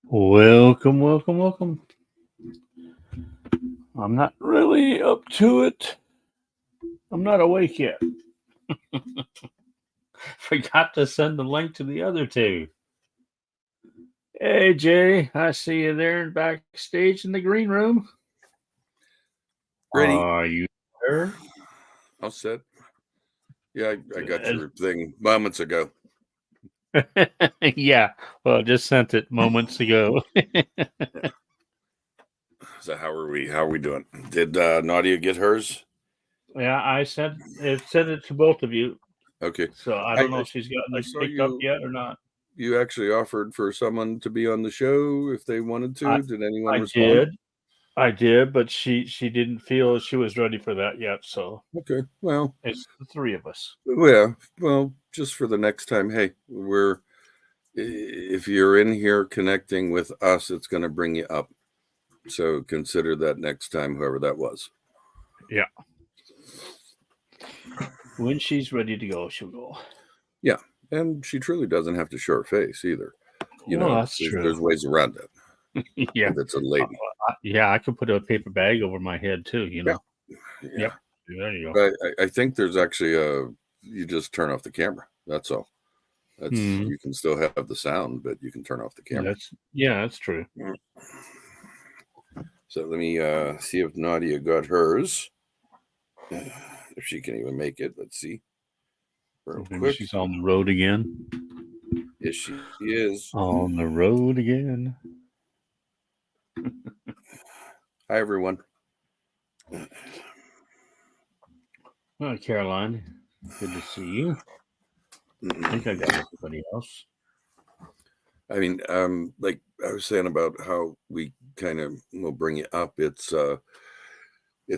Welcome, welcome, welcome. I'm not really up to it. I'm not awake yet. Forgot to send the link to the other two. Hey, Jay, I see you there backstage in the green room. Ready? Are you there? All set. Yeah, I got your thing moments ago. Yeah, well, I just sent it moments ago. So how are we doing? Did Nadia get hers? Yeah, I sent it to both of you. Okay. So I don't know if she's gotten it picked up yet or not. You actually offered for someone to be on the show if they wanted to. Did anyone respond? I did, but she didn't feel she was ready for that yet. So okay, well, it's the three of us. Yeah, well, just for the next time. Hey, if you're in here connecting with us, it's going to bring you up. So consider that next time, whoever that was. Yeah. When she's ready to go, she'll go. Yeah, and she truly doesn't have to show her face either. That's true. There's ways around it. Yeah, that's a lady. Yeah, I could put a paper bag over my head too. Yeah. Yep. There you go. I think there's actually you just turn off the camera. That's all. That's You can still have the sound, but you can turn off the camera. That's true. So let me see if Nadia got hers. If she can even make it. Let's see. Real quick. She's on the road again. Yes, she is. On the road again. Hi, everyone. Hi, Caroline. Good to see you. I think I got everybody else. I mean, like I was saying about how we kind of will bring you up. It's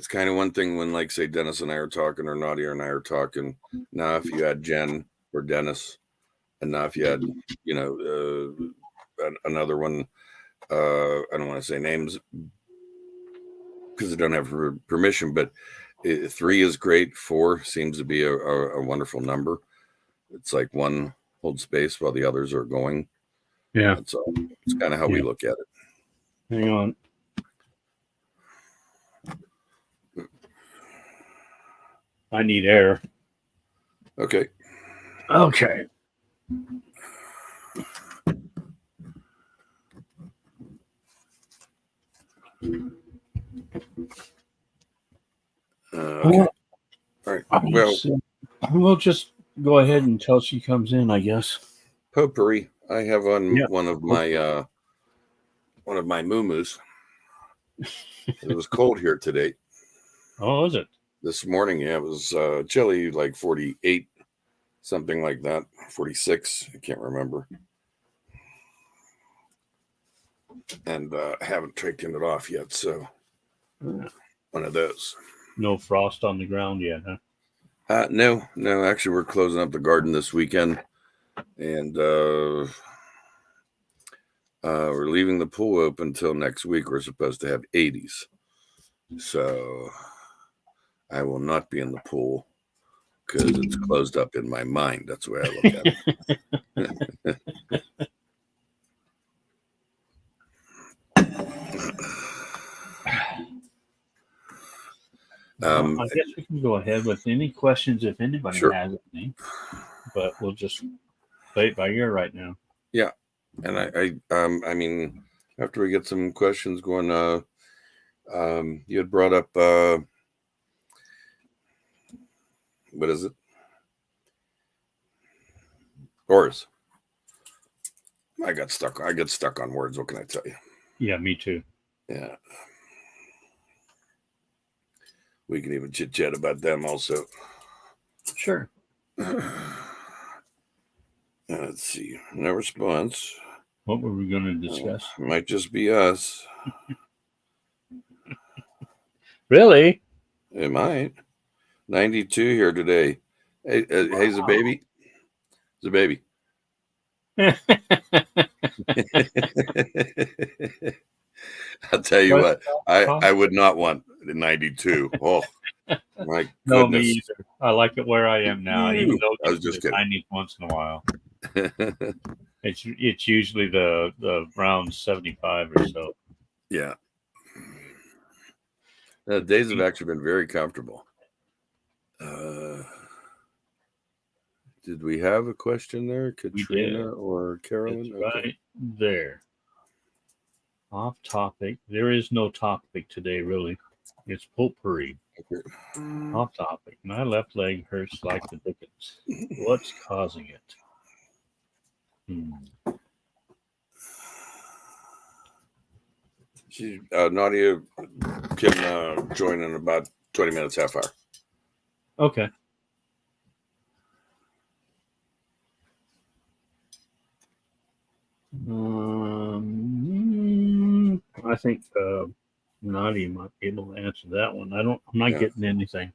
kind of one thing when, like, say, Dennis and I are talking, or Nadia and I are talking. Now, if you had Jen or Dennis, and now if you had, another one, I don't want to say names because I don't have permission, but 3 is great. 4 seems to be a wonderful number. It's like one holds space while the others are going. Yeah. It's kind of how we look at it. Hang on. I need air. Okay. Okay. Okay. All right. Well, we'll just go ahead until she comes in, I guess. Potpourri. I have on one of my moo-moos. It was cold here today. Oh, is it? This morning, yeah, it was chilly, like 48, something like that. 46, I can't remember. And I haven't taken it off yet, so one of those. No frost on the ground yet, huh? No. Actually, we're closing up the garden this weekend, and we're leaving the pool open until next week. We're supposed to have 80s, so I will not be in the pool because it's closed up in my mind. That's the way I look at it. I guess we can go ahead with any questions if anybody has any, but we'll just play it by ear right now. Yeah, and I mean, after we get some questions going, you had brought up what is it? Horus. I get stuck on words. What can I tell you? Yeah, me too. Yeah. We can even chit chat about them also. Sure. Let's see. No response. What were we going to discuss? Might just be us. Really? It might. 92 here today. Hey, the baby. The baby. I'll tell you what. I would not want 92. Oh, my goodness. No, me either. I like it where I am now. Even though I was just kidding. 90 once in a while. It's usually the round 75 or so. Yeah. The days have actually been very comfortable. Did we have a question there, Katrina or Carolyn? It's right there. Off topic. There is no topic today, really. It's potpourri. Okay. Off topic. My left leg hurts like the dickens. What's causing it? Nadia can join in about 20 minutes, half hour. Okay. I think Nadia might be able to answer that one. I'm not getting anything.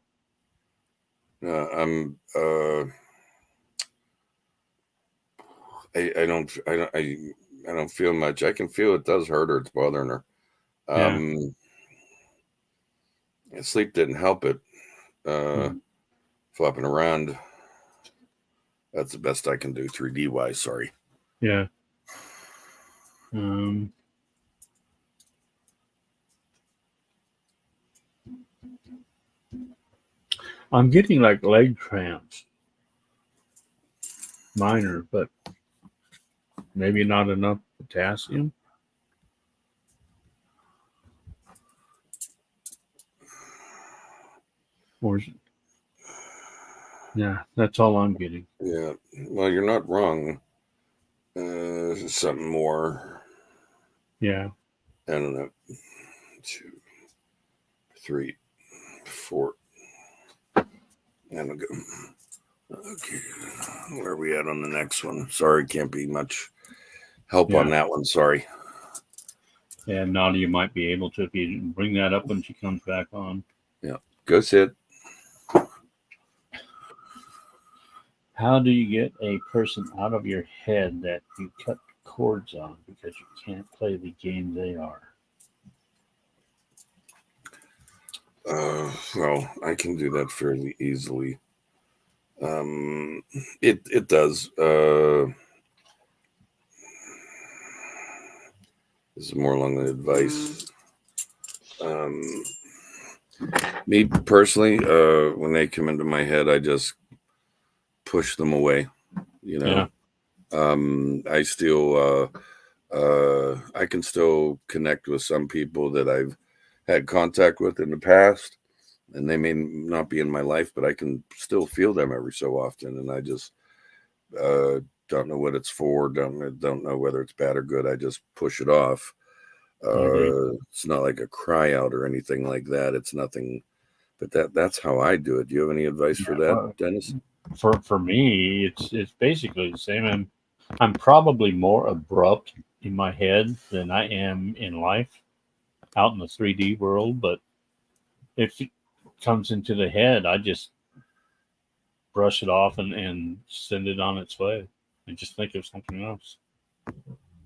I don't feel much. I can feel it does hurt her. It's bothering her. Sleep didn't help it. Flopping around. That's the best I can do 3D wise. Sorry. Yeah. I'm getting like leg cramps. Minor, but maybe not enough potassium. Or is it? Yeah, that's all I'm getting. Yeah. Well, you're not wrong. Something more. Yeah. I don't know. 2, 3, 4. And go. Okay. Where are we at on the next one? Sorry, can't be much help on that one. Sorry. Yeah, Nadia might be able to if you bring that up when she comes back on. Yeah. Go sit. How do you get a person out of your head that you cut cords on because you can't play the game they are? Well, I can do that fairly easily. It does. This is more along the advice. Me personally, when they come into my head, I just push them away. You know, I still, I can still connect with some people that I've had contact with in the past, and they may not be in my life, but I can still feel them every so often, and I just don't know what it's for. Don't know whether it's bad or good. I just push it off. It's not like a cry out or anything like that. It's nothing, but that's how I do it. Do you have any advice for that, Dennis? For me, it's basically the same. I'm probably more abrupt in my head than I am in life, out in the 3D world. But if it comes into the head, I just brush it off and send it on its way and just think of something else.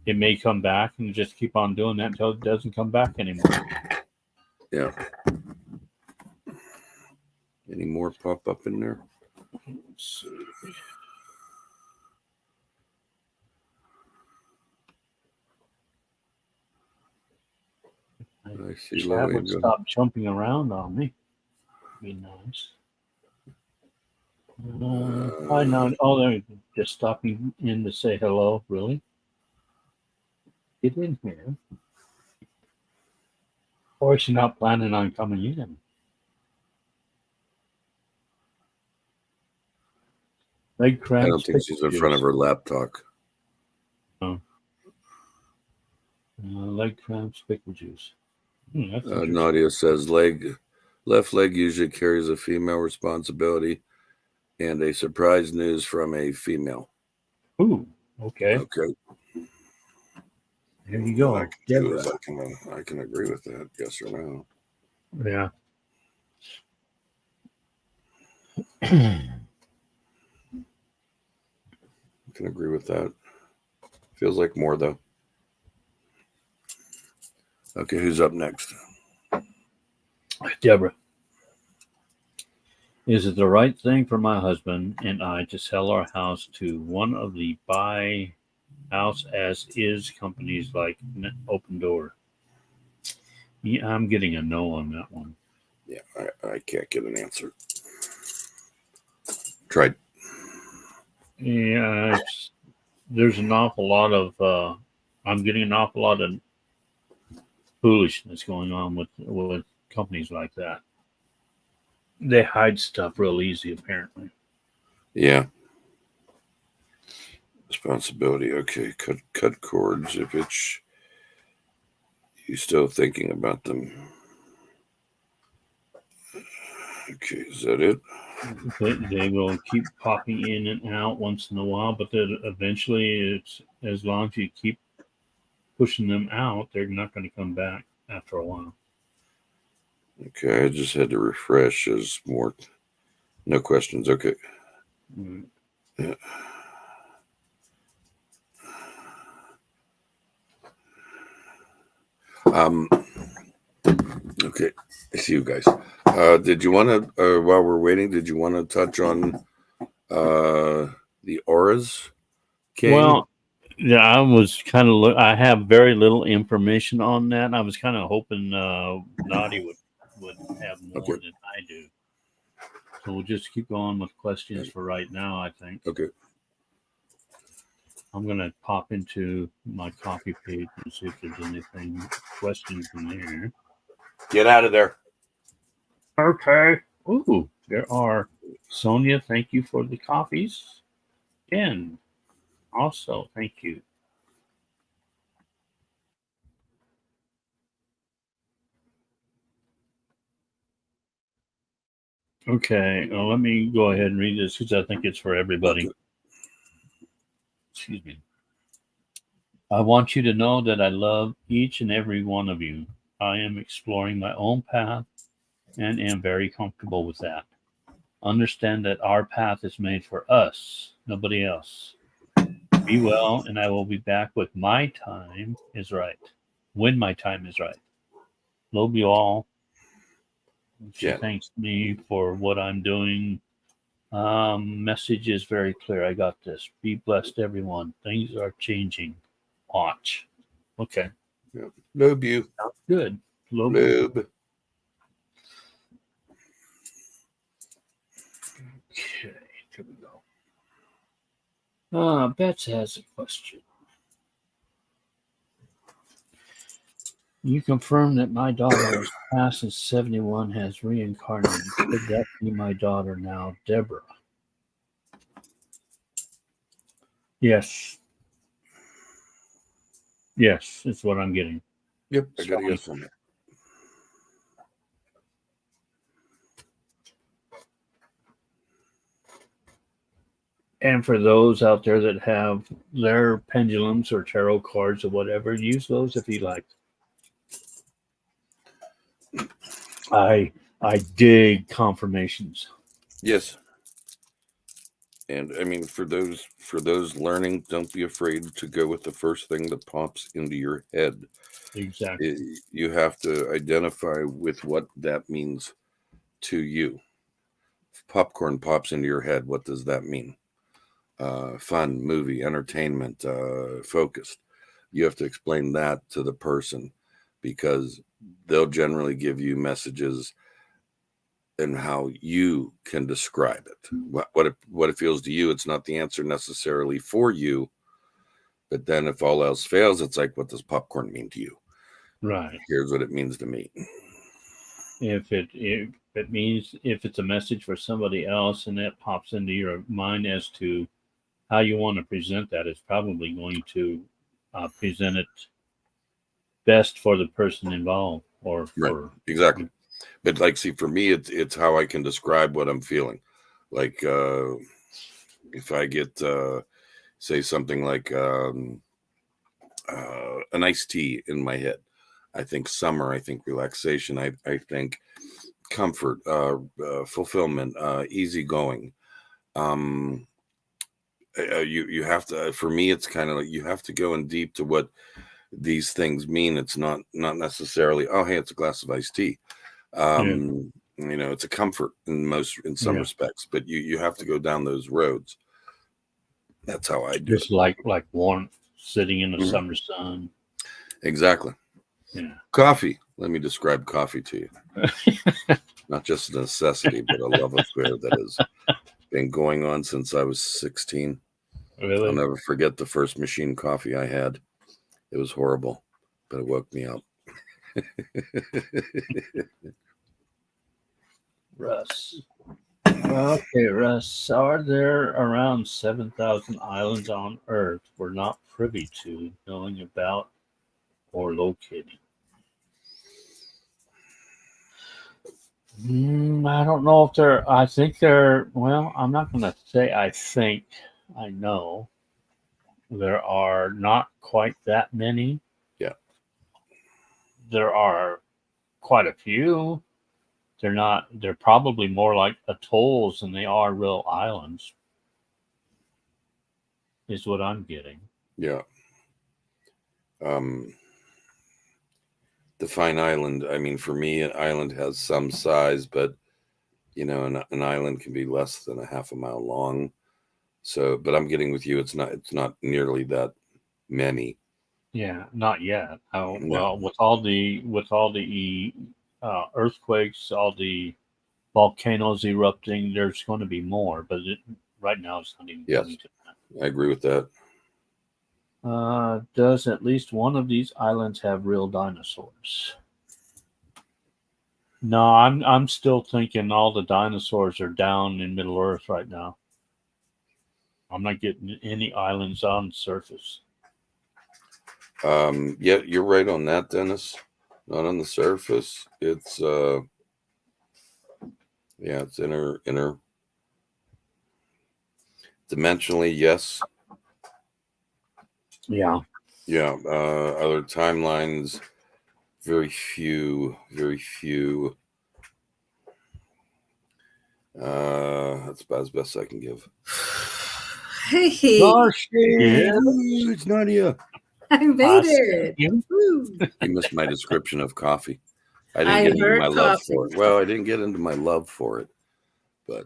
It may come back and just keep on doing that until it doesn't come back anymore. Yeah. Any more pop up in there? Let's see. I see. Chat would stop jumping around on me. Be nice. I know. Oh, they're just stopping in to say hello. Really? Get in here. Or is she not planning on coming in? Leg cramps. I don't think she's in front of her laptop. Oh. Leg cramps, pickle juice. Nadia says left leg usually carries a female responsibility and a surprise news from a female. Ooh, okay. Okay. There you go. What I can do is I can agree with that, yes or no. Yeah. I can agree with that. Feels like more though. Okay, who's up next? Deborah. Is it the right thing for my husband and I to sell our house to one of the buy house as is companies like Open Door. Yeah, I'm getting a no on that one. Yeah, I can't get an answer. Tried. Yeah, there's an awful lot of I'm getting an awful lot of foolishness going on with companies like that. They hide stuff real easy, apparently. Yeah. Responsibility. Okay, cut cords if it's you still thinking about them. Okay, is that it? They will keep popping in and out once in a while, but then eventually, it's as long as you keep pushing them out, they're not going to come back after a while. Okay, I just had to refresh as more. No questions. Okay. Mm. Yeah. Um. Okay. I see you guys. Did you want to, while we're waiting, did you want to touch on the auras, King? Well, yeah, I was kind of. I have very little information on that. I was kind of hoping Nadia would have more Okay. than I do. So we'll just keep going with questions for right now. I think Okay. I'm gonna pop into my copy page and see if there's anything questions in there. Get out of there. Okay. Ooh, there are. Sonia, thank you for the coffees. Jen, also thank you. Okay, let me go ahead and read this because I think it's for everybody. Okay. Excuse me. I want you to know that I love each and every one of you. I am exploring my own path and am very comfortable with that. Understand that our path is made for us, nobody else. Be well, and I will be back with my time is right. When my time is right. Love you all. She Jen. thanks me for what I'm doing. Message is very clear. I got this. Be blessed, everyone. Things are changing. Watch. Okay. Yeah. Love you. Sounds good. Love you. Love. Okay. Here we go. Bets has a question. You confirm that my daughter is past and 71 has reincarnated. Could that be my daughter now, Deborah? Yes. Yes, it's what I'm getting. Yep, I got a Strong. yes on that. And for those out there that have their pendulums or tarot cards or whatever, use those if you like. I dig confirmations. Yes. And I mean, for those learning, don't be afraid to go with the first thing that pops into your head. Exactly. You have to identify with what that means to you. If popcorn pops into your head, what does that mean? Fun, movie, entertainment, focused. You have to explain that to the person because they'll generally give you messages and how you can describe it. What it feels to you, it's not the answer necessarily for you. But then if all else fails, it's like, what does popcorn mean to you? Right. Here's what it means to me. If it means if it's a message for somebody else and that pops into your mind as to how you want to present that, it's probably going to present it best for the person involved or Right. for. Exactly. But like, see, for me, it's how I can describe what I'm feeling. Like, if I get, say something like an iced tea in my head, I think summer, I think relaxation, I think comfort, fulfillment, easygoing. Um, you have to. For me, it's kind of like you have to go in deep to what these things mean. It's not necessarily, oh, hey, it's a glass of iced tea. Yeah. It's a comfort in some Yeah. respects, but you have to go down those roads. That's how I do it. Just like warmth, sitting in the Mhm. summer sun. Exactly. Yeah. Coffee. Let me describe coffee to you. Not just a necessity, but a love affair that has been going on since I was 16. Really? I'll never forget the first machine coffee I had. It was horrible, but it woke me up. Russ. Okay, Russ. Are there around 7,000 islands on Earth we're not privy to, knowing about, or locating? I don't know if they're. I think they're. Well, I'm not going to say I think. I know there are not quite that many. Yeah. There are quite a few. They're not. They're probably more like atolls than they are real islands. Is what I'm getting. Yeah. Define island. I mean, for me, an island has some size, but an island can be less than a half a mile long. So, but I'm getting with you. It's not nearly that many. Yeah, not yet. Oh, No. well, with all the earthquakes, all the volcanoes erupting, there's going to be more, but right now it's not even Yes. coming to that. I agree with that. Does at least one of these islands have real dinosaurs? No, I'm still thinking all the dinosaurs are down in Middle Earth right now. I'm not getting any islands on the surface. Yeah, you're right on that, Dennis. Not on the surface. It's it's inner dimensionally, yes. Yeah. Yeah. Other timelines, very few. That's about as best I can give. Hey, Darcy. Yeah, it's Nadia. I made it. You? Woo. You missed my description of coffee. I I didn't get into heard my love coffee. for it. Well, I didn't get into my love for it, but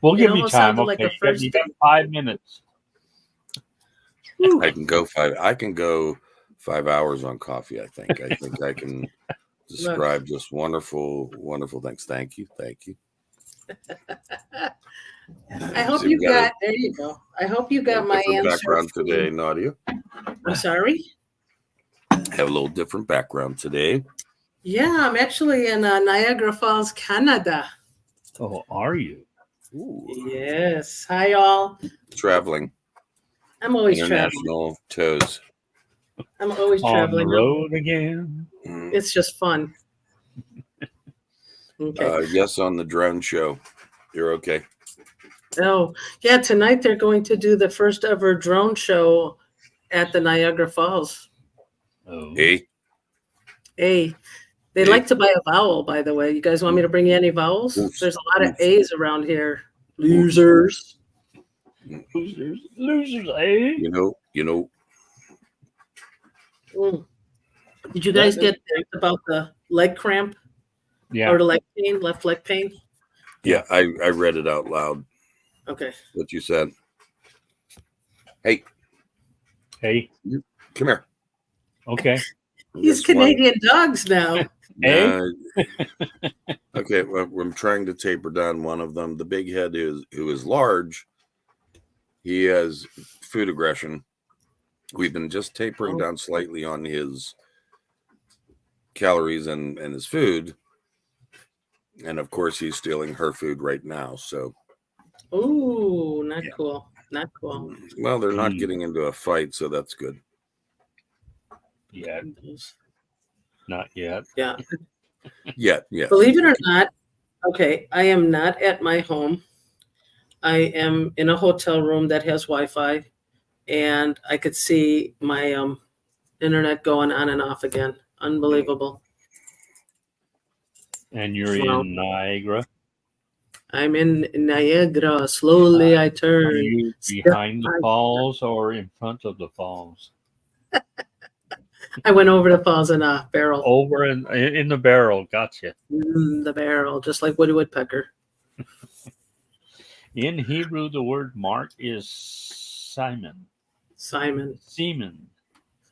We'll It give you almost time. sounded like Okay, a first you got 5 minutes. Woo. I can go 5 hours on coffee. I think I can describe just wonderful things. Thank you. I hope See, you we got got. There you go. I hope you a got my different answer. background today, Nadia. I'm sorry. Have a little different background today. Yeah, I'm actually in Niagara Falls, Canada. Oh, are you? Ooh, Yes. Hi, all. traveling, I'm always traveling. international toes. I'm always On traveling. the road again. It's just fun. Okay. Yes, on the drone show. You're okay. Oh, yeah. Tonight they're going to do the first ever drone show at the Niagara Falls. Oh. Hey, A. They Hey. like to buy a vowel, by the way. You guys want me to bring you any vowels? Oof. There's a lot of Oof. A's around here. Losers. Losers, eh? You know. Mm. Did you guys get about the leg cramp Yeah. or the leg pain, left leg pain? Yeah, I read it out loud. Okay. What you said. Hey, come here. Okay. He's This one- Canadian dogs now. Hey? Okay, well, I'm trying to taper down one of them. The big head who is large. He has food aggression. We've been just tapering down slightly on his calories and his food. And of course, he's stealing her food right now. So, Ooh, not cool. Not cool. well, they're not getting into a fight, so that's good. Yeah. Not yet. Yeah. Yes. Believe it or not, okay, I am not at my home. I am in a hotel room that has Wi-Fi, and I could see my internet going on and off again. Unbelievable. And you're Wow. in Niagara? I'm in Niagara. Slowly I turn. Are you behind the falls or in front of the falls? I went over the falls in a barrel. Over in the barrel. Gotcha. The barrel, just like Woody Woodpecker. In Hebrew, the word mark is Simon. Simon. Semen.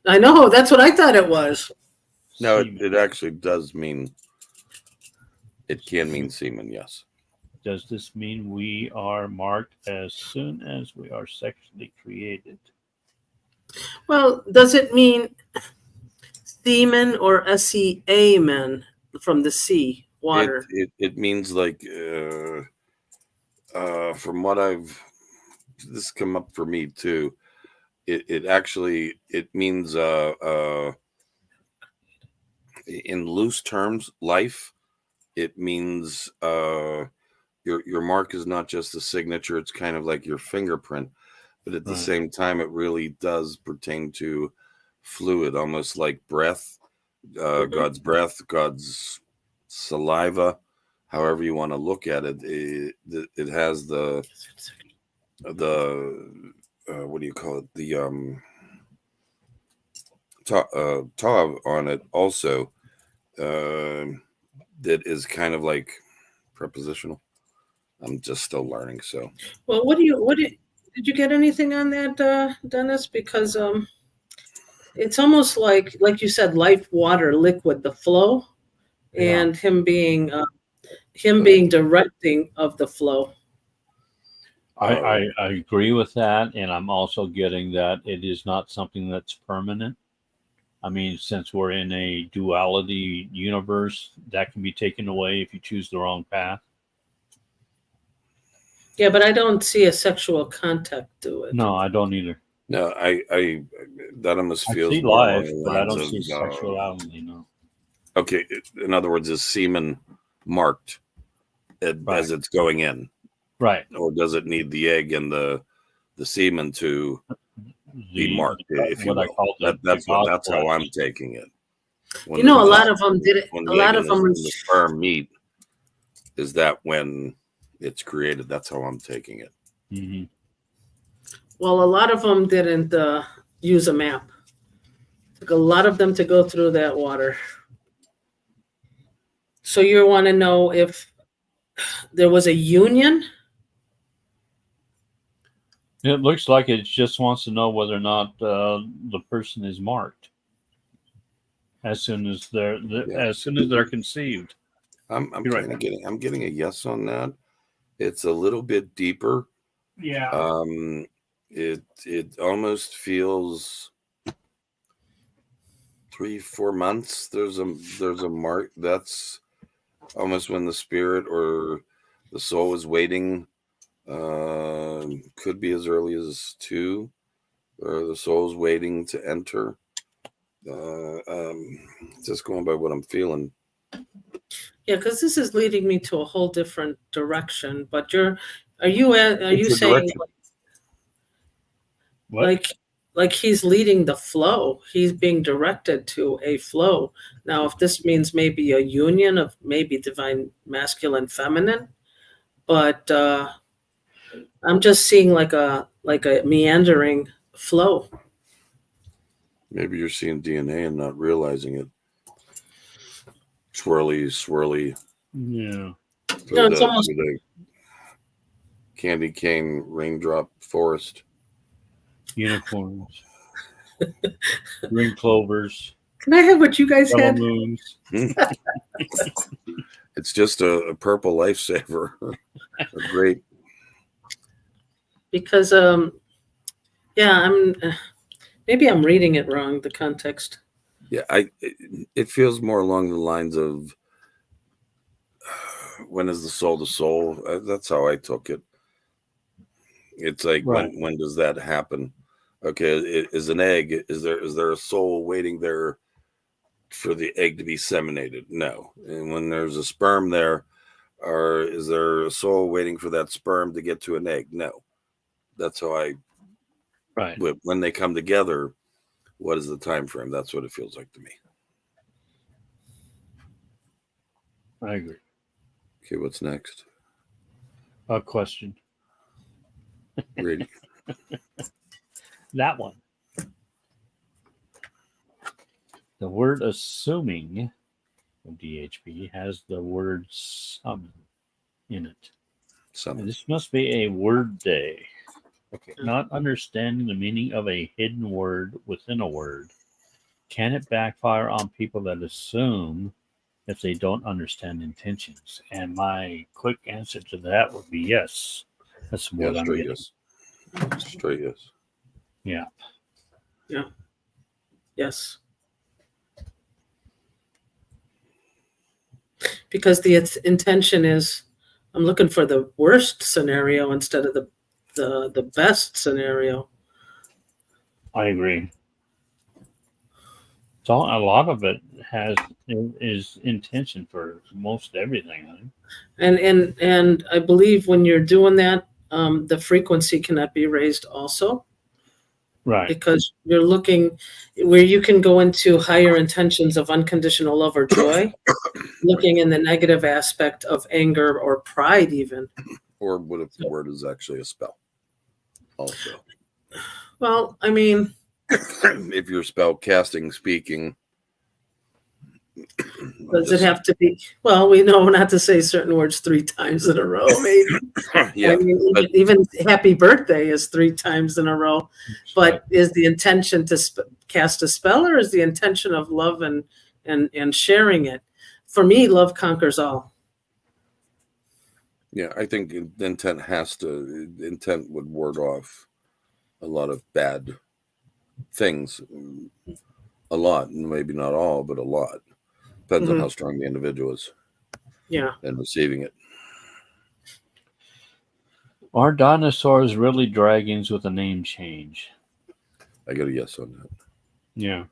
I know, that's what I thought it was. No, Semen. it actually does mean. It can mean semen. Yes. Does this mean we are marked as soon as we are sexually created? Well, does it mean semen or seamen from the sea, water? It means like from what I've this come up for me too. It actually it means in loose terms life. It means your mark is not just a signature. It's kind of like your fingerprint, but at the Right. same time, it really does pertain to fluid, almost like breath, God's breath, God's saliva, however you want to look at it. It has the what do you call it? The tav on it also. That is kind of like prepositional. I'm just still learning, so. Well, did you get anything on that, Dennis? Because it's almost like you said, life, water, liquid, the flow, Yeah. and him being directing of the flow. I agree with that, and I'm also getting that it is not something that's permanent. I mean, since we're in a duality universe, that can be taken away if you choose the wrong path. Yeah, but I don't see a sexual contact to it. No, I don't either. No, I that almost I feels see more along life, the but I lines don't of see sexuality. No. okay. In other words, is semen marked Right. as it's going in, Right. or does it need the egg and the semen to be marked, if you what I will? call the That's how flesh. I'm taking it. When You know, a the- lot of them did it. when A the lot egg of them. and the sperm meet, is that when it's created? That's how I'm taking it. Mm-hmm. Well, a lot of them didn't use a map. Took a lot of them to go through that water. So you want to know if there was a union? It looks like it just wants to know whether or not the person is marked as soon as they're conceived. I'm You're kind of getting a yes on that. It's a little bit deeper. Yeah. It almost feels 3-4 months. There's a mark. That's almost when the spirit or the soul is waiting. Could be as early as 2, or the soul's waiting to enter. Just going by what I'm feeling. Yeah, because this is leading me to a whole different direction. But are you your saying direction? What? like he's leading the flow? He's being directed to a flow. Now, if this means maybe a union of maybe divine masculine feminine, but I'm just seeing like a meandering flow. Maybe you're seeing DNA and not realizing it. Swirly. Yeah. No, it's almost through the candy cane raindrop forest. Unicorns. Green clovers. Can I have what you guys Yellow had? moons. It's just a purple lifesaver. A great. Because yeah, maybe I'm reading it wrong, the context. Yeah, it feels more along the lines of when is the soul to soul? That's how I took it. It's like Right. when does that happen? Okay, is an egg? Is there a soul waiting there for the egg to be seminated? No. And when there's a sperm there, or is there a soul waiting for that sperm to get to an egg? No. That's how I. Right. When they come together, what is the time frame? That's what it feels like to me. I agree. Okay, what's next? A question. Ready. That one. The word assuming of DHB has the word summon in it. And Summon. this must be a word day. Okay. Not understanding the meaning of a hidden word within a word. Can it backfire on people that assume if they don't understand intentions? And my quick answer to that would be yes. That's what I'm straight getting. yes. Straight yes. Yeah. Yeah. Yes. Because the intention is, I'm looking for the worst scenario instead of the best scenario. I agree. So a lot of it is intention for most everything. I think. And I believe when you're doing that, the frequency cannot be raised also, Right. because you're looking where you can go into higher intentions of unconditional love or joy, looking in the negative aspect of anger or pride even. Or what if the word is actually a spell? Also, Well, I mean, if you're spell casting, speaking, does it have to be? Well, we know not to say certain words 3 times in a row, maybe. Yeah, I mean, but even happy birthday is 3 times in a row. But is the intention to cast a spell, or is the intention of love and sharing it? For me, love conquers all. yeah, I think intent would ward off a lot of bad things, a lot, maybe not all, but a lot. Depends on how strong the individual is. Yeah. And receiving it. Are dinosaurs really dragons with a name change? I got a yes on that. Yeah.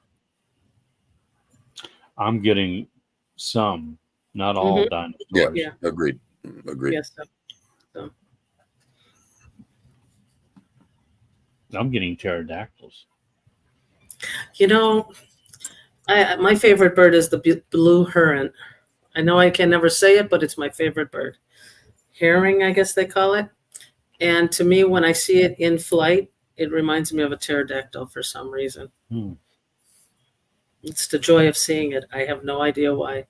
I'm getting some, not all dinosaurs. Yeah. Agreed. Yes. So. I'm getting pterodactyls. You know, my favorite bird is the blue heron. I know I can never say it, but it's my favorite bird. Herring, I guess they call it. And to me, when I see it in flight, it reminds me of a pterodactyl for some reason. It's the joy of seeing it. I have no idea why.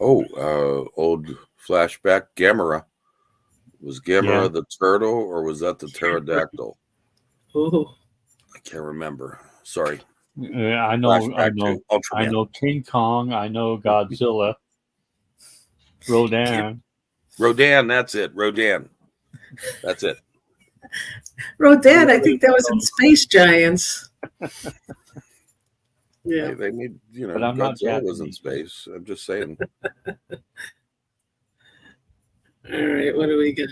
Oh, old flashback, Gamera. Was Gamera Yeah. the turtle, or was that the pterodactyl? Ooh. I can't remember. Sorry. I know King Kong. I know Godzilla. Rodan. That's it. Rodan. That's it. Rodan, I think that was in Space Giants. Yeah. They made, But I'm not Godzilla was in Japanese. space. I'm just saying. All right, what do we get?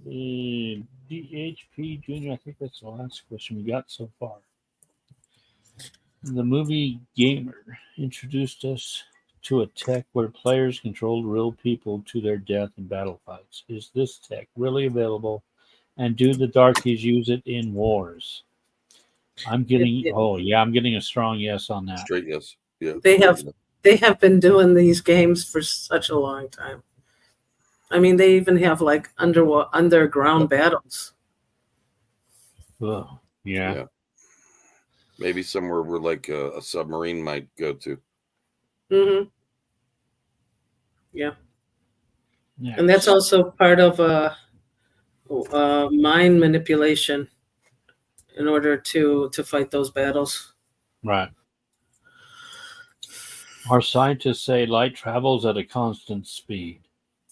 DHP Jr., I think that's the last question we got so far. The movie Gamer introduced us to a tech where players controlled real people to their death in battle fights. Is this tech really available? And do the darkies use it in wars? I'm getting I'm getting a strong yes on that. Straight yes. Yeah. They have been doing these games for such a long time. I mean, they even have like underground battles. Oh, yeah. Maybe somewhere where like a submarine might go to. Mm-hmm. Yeah. Next. And that's also part of mind manipulation in order to fight those battles. Right. Our scientists say light travels at a constant speed.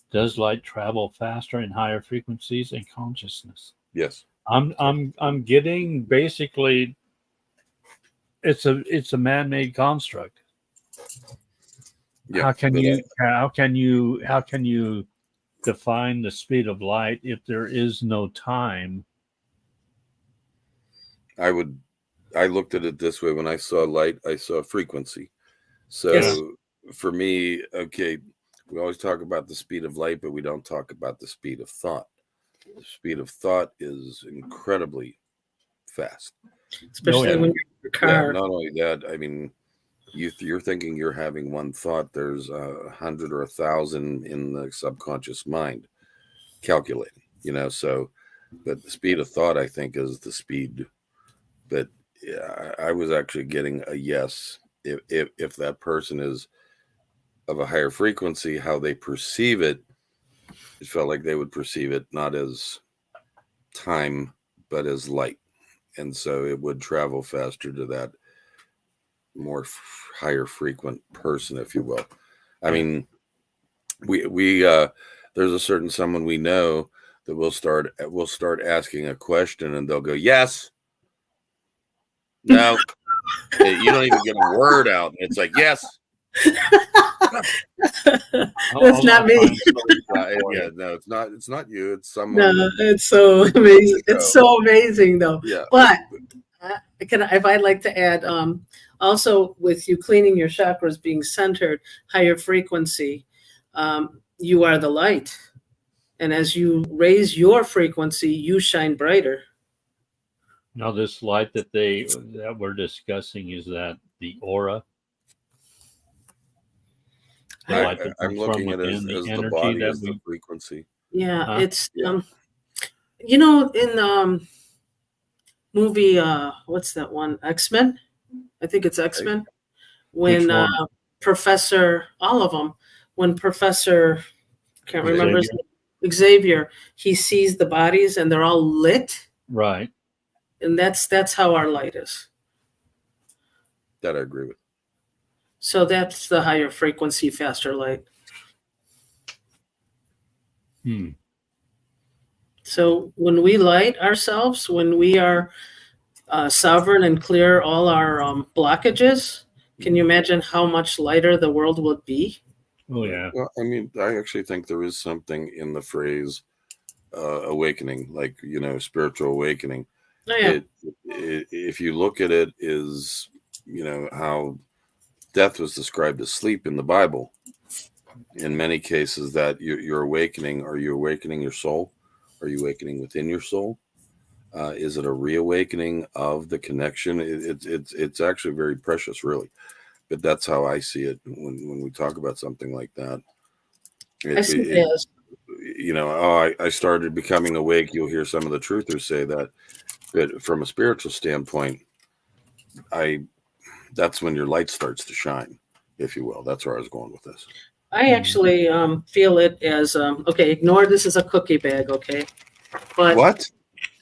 Does light travel faster in higher frequencies and consciousness? Yes. I'm getting basically it's a man-made construct. Yeah, how can you define the speed of light if there is no time? I looked at it this way. When I saw light, I saw frequency. So Yes. for me, okay, we always talk about the speed of light, but we don't talk about the speed of thought. The speed of thought is incredibly fast. Especially when you're in your car. Yeah, not only that, I mean, you're thinking you're having one thought. There's 100 or 1,000 in the subconscious mind calculating, so, but the speed of thought, I think, is the speed. But yeah, I was actually getting a yes. If that person is of a higher frequency, how they perceive it, it felt like they would perceive it not as time, but as light. And so it would travel faster to that more higher frequent person, if you will. I mean, we there's a certain someone we know that will start asking a question and they'll go, yes, no, you don't even get a word out. It's like, yes. That's not me. Yeah, no, it's not you. It's someone. No, it's so amazing. It's so amazing, though. Yeah. But if I'd like to add, also with you cleaning your chakras, being centered, higher frequency, you are the light, and as you raise your frequency, you shine brighter. Now, this light that we're discussing, is that the aura? The light that I'm comes looking from at it within, as the energy body, that as the frequency. Yeah, it's Yeah. You know, in movie, what's that one? X-Men? I think it's X-Men. When Professor, all of them, when Professor, can't remember his name, Xavier, he sees the bodies and they're all lit. Right. And that's how our light is. That I agree with. So that's the higher frequency, faster light. So when we light ourselves, when we are sovereign and clear all our blockages, can you imagine how much lighter the world would be? Oh, yeah. Well, I mean, I actually think there is something in the phrase awakening, like, spiritual awakening. Oh, yeah. If you look at it, is, how death was described as sleep in the Bible. In many cases, that you're awakening. Are you awakening your soul? Are you awakening within your soul? Is it a reawakening of the connection? It's actually very precious, really. But that's how I see it when we talk about something like that. I see it as. I started becoming awake. You'll hear some of the truthers say that. But from a spiritual standpoint, that's when your light starts to shine, if you will. That's where I was going with this. I actually feel it as, okay, ignore this as a cookie bag, okay? But what?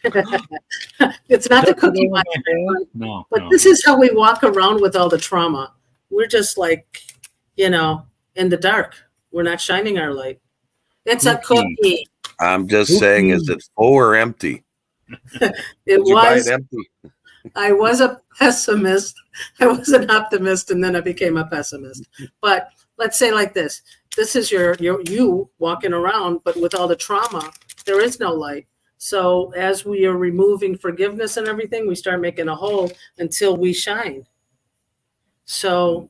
It's not the cookie bag. No. But this is how we walk around with all the trauma. We're just like, in the dark. We're not shining our light. It's a cookie. I'm just saying, is it full or empty? It was. Buy it empty? I was a pessimist. I was an optimist, and then I became a pessimist. But let's say like this: this is you walking around, but with all the trauma, there is no light. So as we are removing forgiveness and everything, we start making a hole until we shine. So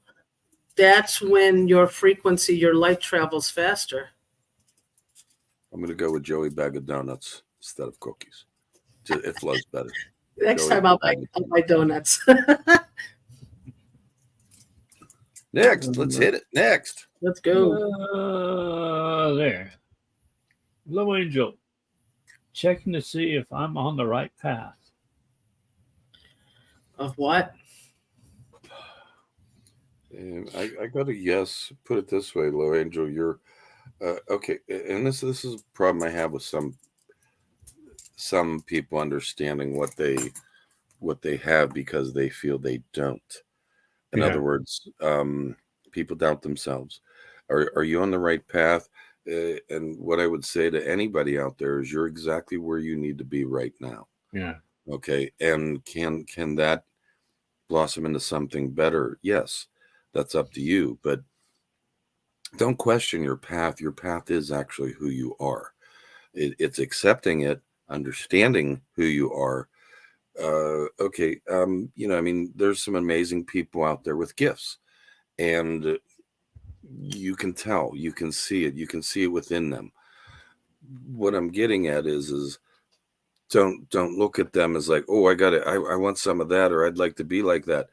that's when your frequency, your light travels faster. I'm going to go with Joey Bag of Donuts instead of cookies. It flows better. Next time I'll buy donuts. Next, let's hit it. Next. Let's go. There. Low Angel. Checking to see if I'm on the right path. Of what? And I got a yes. Put it this way, Low Angel. You're okay. And this is a problem I have with some people understanding what they have because they feel they don't. In other words, people doubt themselves. Are you on the right path? And what I would say to anybody out there is you're exactly where you need to be right now. Yeah. Okay. And can that blossom into something better? Yes, that's up to you. But don't question your path. Your path is actually who you are. It's accepting it, understanding who you are. Okay. I mean, there's some amazing people out there with gifts, and you can tell, you can see it within them. What I'm getting at is don't look at them as like, oh, I want some of that, or I'd like to be like that.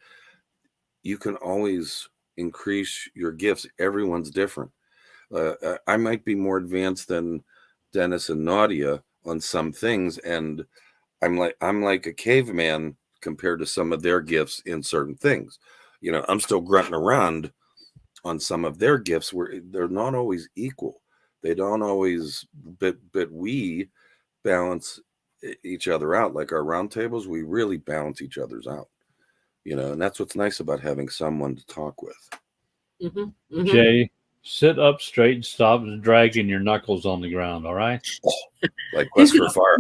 You can always increase your gifts. Everyone's different. I might be more advanced than Dennis and Nadia on some things, and I'm like a caveman compared to some of their gifts in certain things. I'm still grunting around on some of their gifts where they're not always equal. They don't always, but we balance each other out. Like our round tables, we really balance each other's out, and that's what's nice about having someone to talk with. Jay, sit up straight and stop dragging your knuckles on the ground, all right? Like Quest for Fire.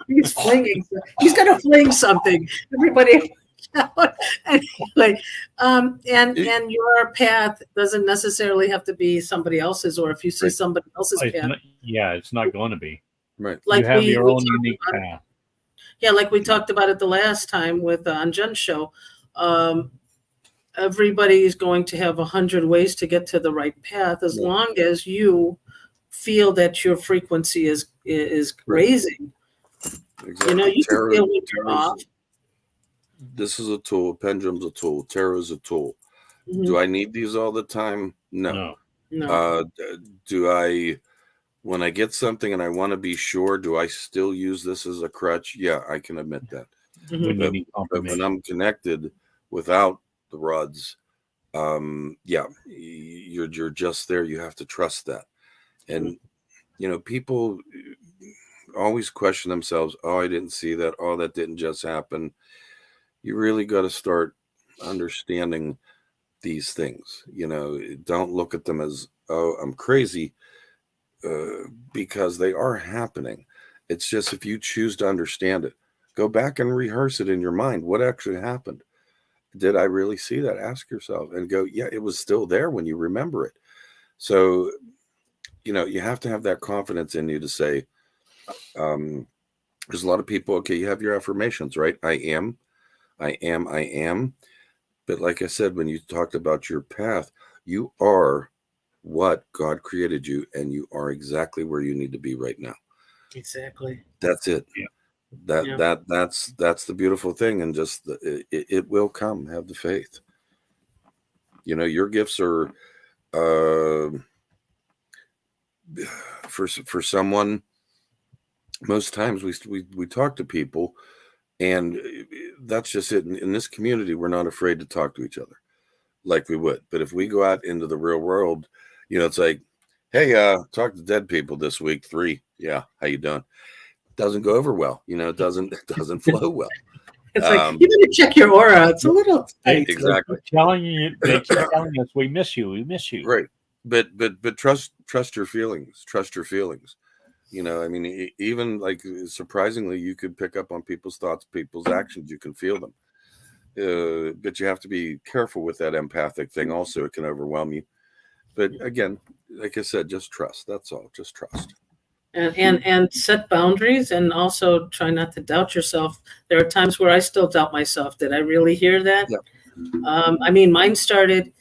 He's flinging. He's going to fling something. Everybody. Anyway, and your path doesn't necessarily have to be somebody else's, or if you see somebody else's path. It's not going to be. Right. Like you have your own unique path. Yeah, like we talked about it the last time with on Jen's show. Everybody is going to have 100 ways to get to the right path, as long as you feel that your frequency is raising. Exactly. You can feel when you're off. This is a tool. Pendulum's a tool. Tarot is a tool. Do I need these all the time? No. Do I, when I get something and I want to be sure, do I still use this as a crutch? Yeah, I can admit that. But when I'm connected without the rods, you're just there. You have to trust that. And, people always question themselves. Oh, I didn't see that. Oh, that didn't just happen. You really got to start understanding these things. Don't look at them as, oh, I'm crazy, because they are happening. It's just, if you choose to understand it, go back and rehearse it in your mind. What actually happened? Did I really see that? Ask yourself and go, yeah, it was still there when you remember it. So, you have to have that confidence in you to say, there's a lot of people, okay, you have your affirmations, right? I am. But like I said, when you talked about your path, you are what God created you, and you are exactly where you need to be right now. Exactly. That's it. Yeah. That's the beautiful thing. And just it will come. Have the faith. Your gifts are for someone. Most times we talk to people, and that's just it. In this community, we're not afraid to talk to each other like we would. But if we go out into the real world, it's like, hey, talk to dead people this week. 3. Yeah. How you doing? Doesn't go over well. It doesn't flow well. It's like, you better check your aura. It's a little tight. Exactly. They keep telling us we miss you. Right. But trust your feelings. Trust your feelings. Even like, surprisingly, you could pick up on people's thoughts, people's actions. You can feel them. But you have to be careful with that empathic thing. Also, it can overwhelm you. But again, like I said, just trust. That's all. Just trust. And set boundaries, and also try not to doubt yourself. There are times where I still doubt myself. Did I really hear that? Yeah. Mine started,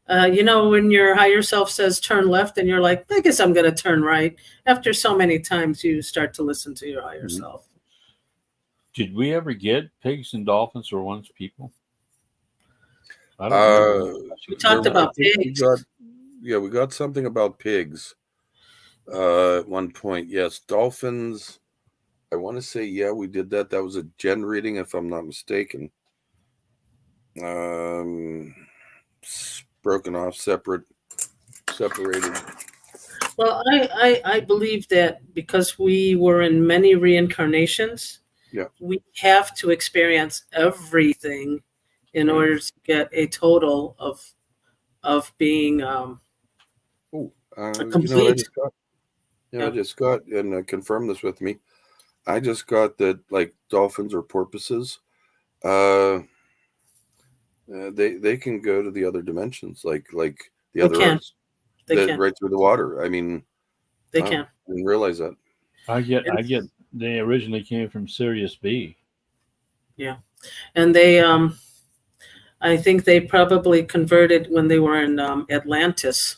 when your higher self says turn left, and you're like, I guess I'm going to turn right. After so many times, you start to listen to your higher self. Did we ever get pigs and dolphins were once people? I don't remember. We talked about pigs. We got something about pigs at one point. Yes, dolphins. I want to say, we did that. That was a Jen reading, if I'm not mistaken. Broken off, separated. Well, I believe that because we were in many reincarnations, we have to experience everything in order to get a total of being complete. I just got, and confirm this with me, I just got that, like, dolphins or porpoises, they can go to the other dimensions, like the other Earths, right through the water. They can. I didn't realize that. I get. They originally came from Sirius B. Yeah, and they, I think they probably converted when they were in Atlantis.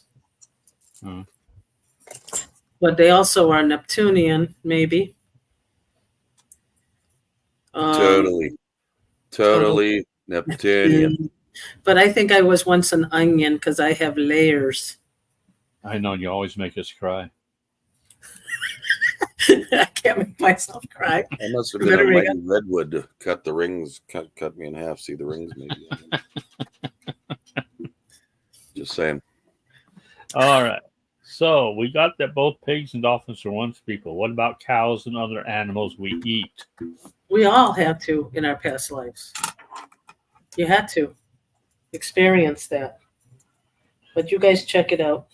But they also are Neptunian, maybe. Totally Neptunian. But I think I was once an onion because I have layers. I know, you always make us cry. I can't make myself cry. I must have been a mighty redwood to cut the rings, cut me in half. See the rings, maybe. Just saying. All right. So we got that both pigs and dolphins are once people. What about cows and other animals we eat? We all had to in our past lives. You had to experience that. But you guys check it out.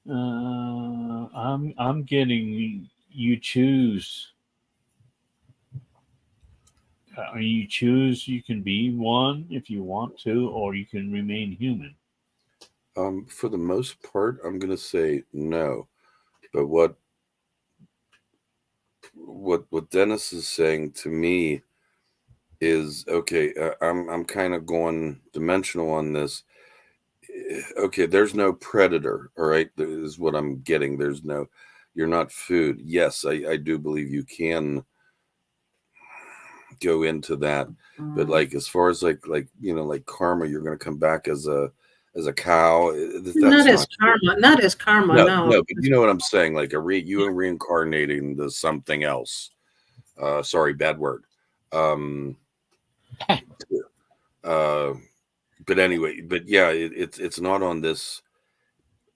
I'm getting you choose. You choose. You can be one if you want to, or you can remain human. For the most part, I'm going to say no. But what Dennis is saying to me is okay. I'm kind of going dimensional on this. Okay, there's no predator. All right, is what I'm getting. There's no. You're not food. Yes, I do believe you can go into that, but like as far as like like karma, you're going to come back as a cow. That's Not as karma. Not as karma. No. No, but you know what I'm saying. Like you are reincarnating into something else. Sorry, bad word. But anyway, but yeah, it's not on this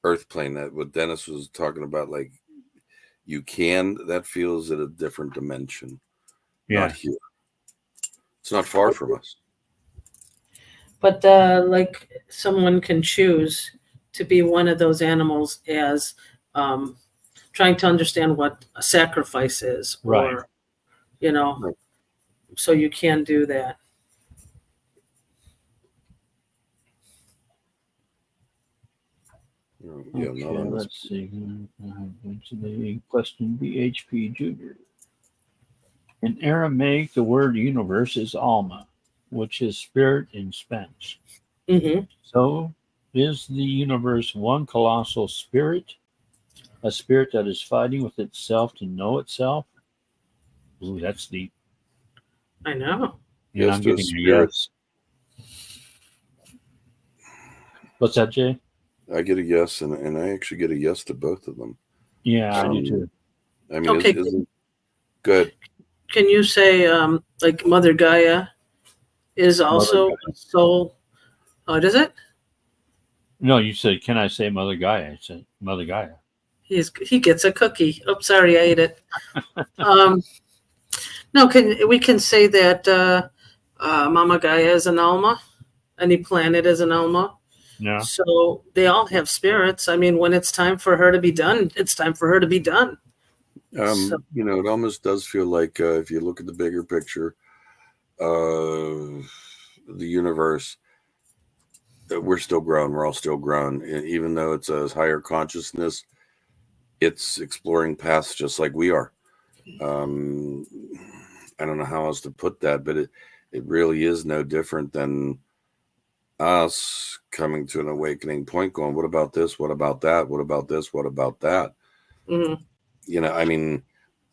earth plane. That what Dennis was talking about, like you can, that feels at a different dimension. Yeah. Not here. It's not far from us. But like someone can choose to be one of those animals as trying to understand what a sacrifice is, Right. or so you can do that. Yeah, Okay, not on this. let's see. The question BHP Junior. In Aramaic, the word universe is Alma, which is spirit in Spanish. Mm-hmm. So, is the universe one colossal spirit, a spirit that is fighting with itself to know itself? Ooh, that's deep. I know. And Yes, I'm to a getting a spirit. yes. What's that, Jay? I get a yes, and I actually get a yes to both of them. Yeah, I do too. I mean, Okay. isn't good. Can you say like Mother Gaia is also Mother a soul? What is it? No, you said, can I say Mother Gaia? I said Mother Gaia. He gets a cookie. Oh, sorry, I ate it. No, we can say that Mama Gaia is an Alma. Any planet is an Alma. Yeah. So they all have spirits. I mean, when it's time for her to be done, it's time for her to be done. It almost does feel like if you look at the bigger picture of the universe, we're still growing. We're all still growing, even though it's a higher consciousness. It's exploring paths just like we are. I don't know how else to put that, but it really is no different than us coming to an awakening point going, what about this? What about that? What about this? What about that? Mm-hmm. I mean,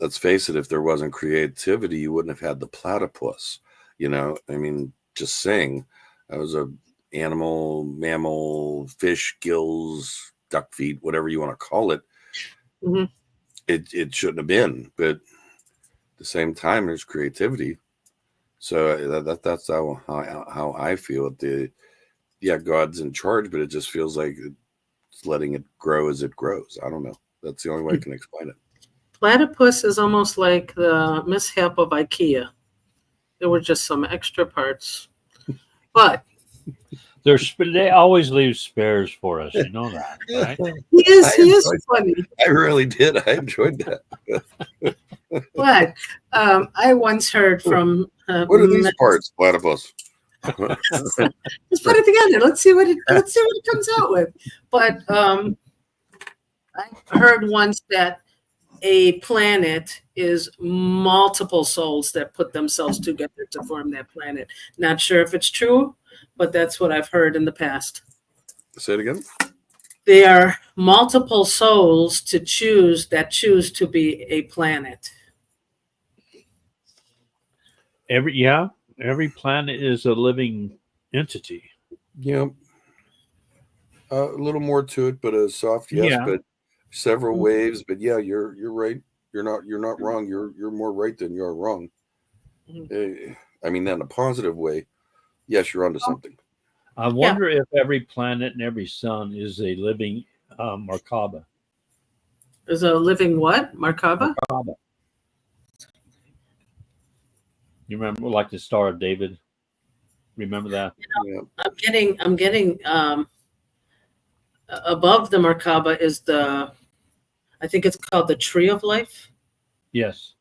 let's face it, if there wasn't creativity, you wouldn't have had the platypus. I mean, just saying, that was a animal, mammal, fish, gills, duck feet, whatever you want to call it. Mm-hmm. It shouldn't have been, but at the same time, there's creativity. So that's how I feel. God's in charge, but it just feels like it's letting it grow as it grows. I don't know. That's the only way I can explain it. Platypus is almost like the mishap of IKEA. There were just some extra parts, but They always leave spares for us. You know that, right? he is funny. I really did. I enjoyed that. But I once heard from what are these parts, platypus? Let's put it together. Let's see what it comes out with. But I heard once that a planet is multiple souls that put themselves together to form that planet. Not sure if it's true, but that's what I've heard in the past. Say it again. They are multiple souls to choose to be a planet. Every planet is a living entity. Yeah. A little more to it, but a soft yes, Yeah. but several waves. But yeah, you're right. You're not wrong. You're more right than you're wrong. I mean that in a positive way. Yes, you're onto something. I wonder if every planet and every sun is a living Merkaba. Is a living what? Merkaba? Merkaba. You remember, like the Star of David? Remember that? Yeah. I'm getting above the Merkaba is I think it's called the Tree of Life. Yes.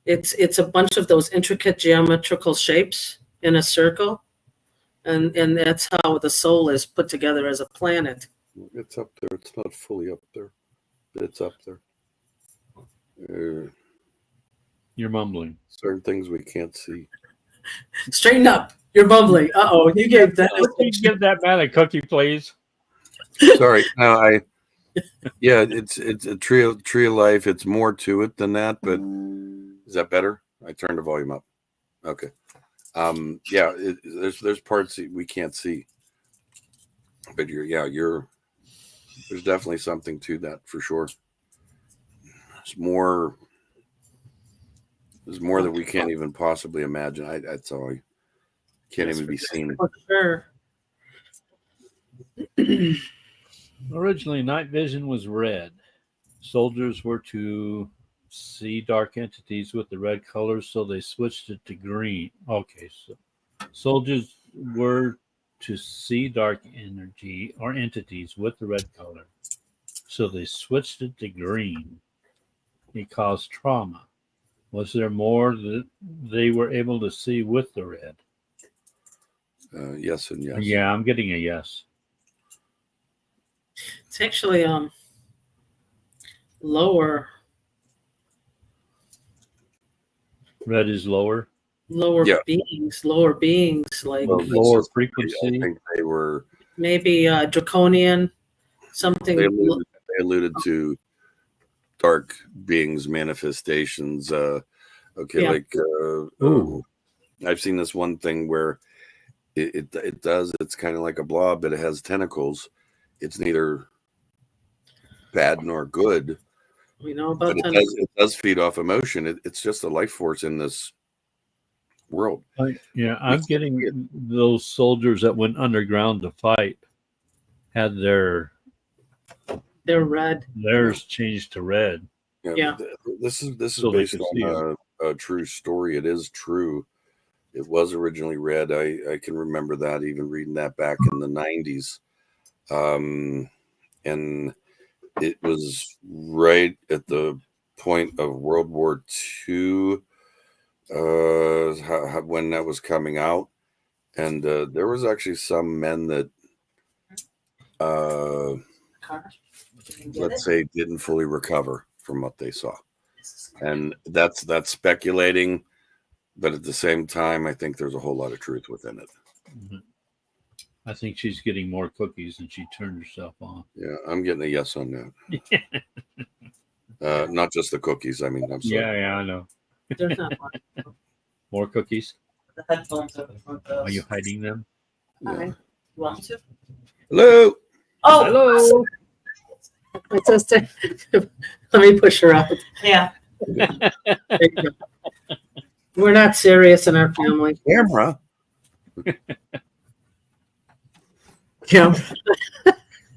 It's a bunch of those intricate geometrical shapes in a circle, and that's how the soul is put together as a planet. It's up there. It's not fully up there, but it's up there. You're mumbling. Certain things we can't see. Straighten up. You're bumbling. Uh-oh, you gave that. Can you give that man a cookie, please? Sorry. No, yeah, it's a tree of life. It's more to it than that, but is that better? I turned the volume up. Okay. Yeah, there's parts that we can't see, but there's definitely something to that for sure. There's more that we can't even possibly imagine. That's all. Can't even be seen. For sure. Originally, night vision was red. Soldiers were to see dark entities with the red colors, so they switched it to green. Okay, so soldiers were to see dark energy or entities with the red color, so they switched it to green. It caused trauma. Was there more that they were able to see with the red? Yes and yes. Yeah, I'm getting a yes. It's actually lower. Red is lower. Yeah. Lower beings, like Lower frequency. I think they were maybe draconian, something. They alluded to dark beings, manifestations. Okay, Yeah. like I've seen this one thing where it's kind of like a blob, but it has tentacles. It's neither bad nor good. We know about but it does feed off emotion. It's just a life force in this world. I'm getting those soldiers that went underground to fight had they're red. Theirs changed to red. Yeah. This is So based on a true story. It is true. It was originally red. I can remember that, even reading that back in the 90s. And it was right at the point of World War II, when that was coming out. And there was actually some men that, let's say, didn't fully recover from what they saw. And that's speculating. But at the same time, I think there's a whole lot of truth within it. Mm-hmm. I think she's getting more cookies than she turned herself on. Yeah, I'm getting a yes on that. Not just the cookies. I mean, I'm sorry. Yeah, I know. There's not one. More cookies? The headphones are in front of us. Are you hiding them? Hi. You want me to? Hello. Oh, Hello. My sister. Let me push her out. Yeah. We're not serious in our family. Camera. Yeah.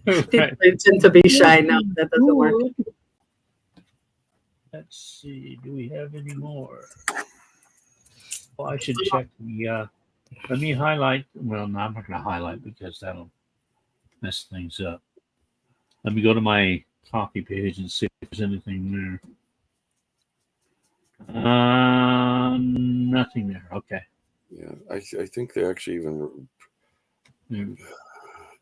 Right. They tend to be shy now. That doesn't work. Let's see. Do we have any more? Well, I should check the. Let me highlight. Well, no, I'm not going to highlight because that'll mess things up. Let me go to my copy page and see if there's anything there. Nothing there. Okay. Yeah, I think they actually even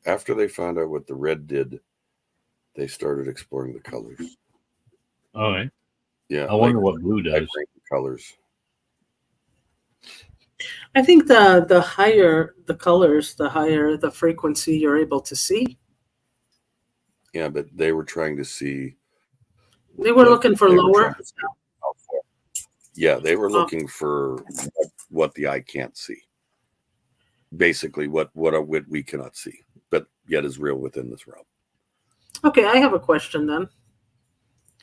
after they found out what the red did, they started exploring the colors. All right. Yeah, I wonder what blue does. Colors. I think the higher the colors, the higher the frequency you're able to see. Yeah, but they were trying to see. They were looking for lower. Yeah, they were looking for what the eye can't see. Basically, what we cannot see, but yet is real within this realm. Okay, I have a question then.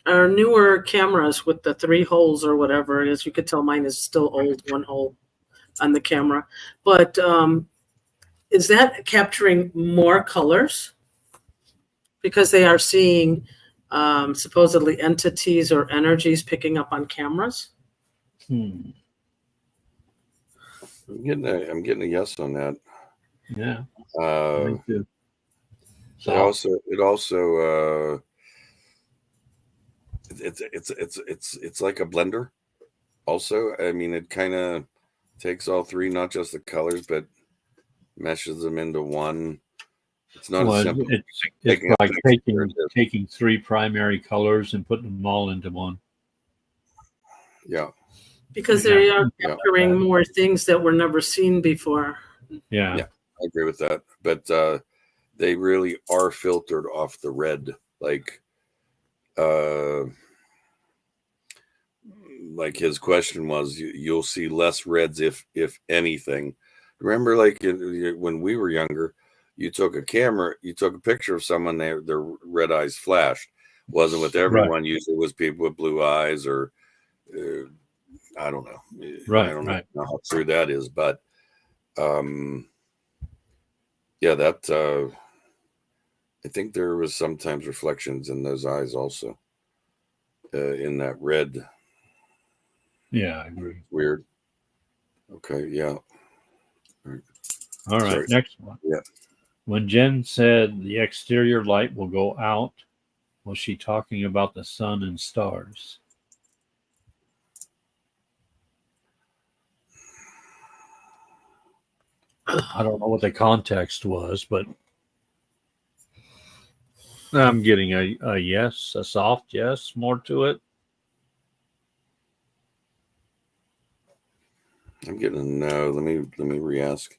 Our newer cameras with the 3 holes or whatever it is, you could tell mine is still old, 1 hole on the camera. But is that capturing more colors? because they are seeing supposedly entities or energies picking up on cameras. Hmm. I'm getting a yes on that. Yeah. Uh, Me too. it also it's like a blender. Also, I mean, it kind of takes all three, not just the colors, but meshes them into one. It's not as simple. It's Taking up like the picture as this. taking three primary colors and putting them all into one. Yeah, Because they are Yeah. capturing more things that were never seen before. Yeah. Yeah. I agree with that. But they really are filtered off the red. Like his question was, you'll see less reds if anything. Remember, like when we were younger, you took a picture of someone, their red eyes flashed. Wasn't with everyone. Usually it was people with blue eyes, or I don't know. Right, I don't right. know how true that is, but yeah, that I think there was sometimes reflections in those eyes also, in that red. Yeah, I agree. Weird. Okay, yeah. All right, Sorry. next one. Yeah. When Jen said the exterior light will go out, was she talking about the sun and stars? I don't know what the context was, but I'm getting a yes, a soft yes, more to it. I'm getting a no. Let me re-ask.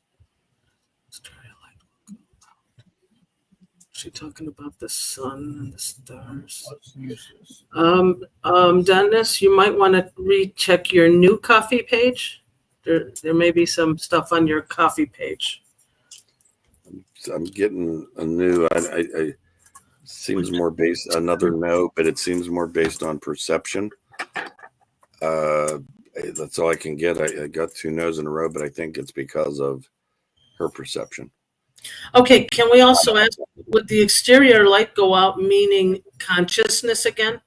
She talking about the sun and the stars. What's useless? Dennis, you might want to recheck your new coffee page. There may be some stuff on your coffee page. I'm getting a new. I seems more based another no, but it seems more based on perception. That's all I can get. I got two no's in a row, but I think it's because of her perception. Okay, can we also ask, would the exterior light go out, meaning consciousness again?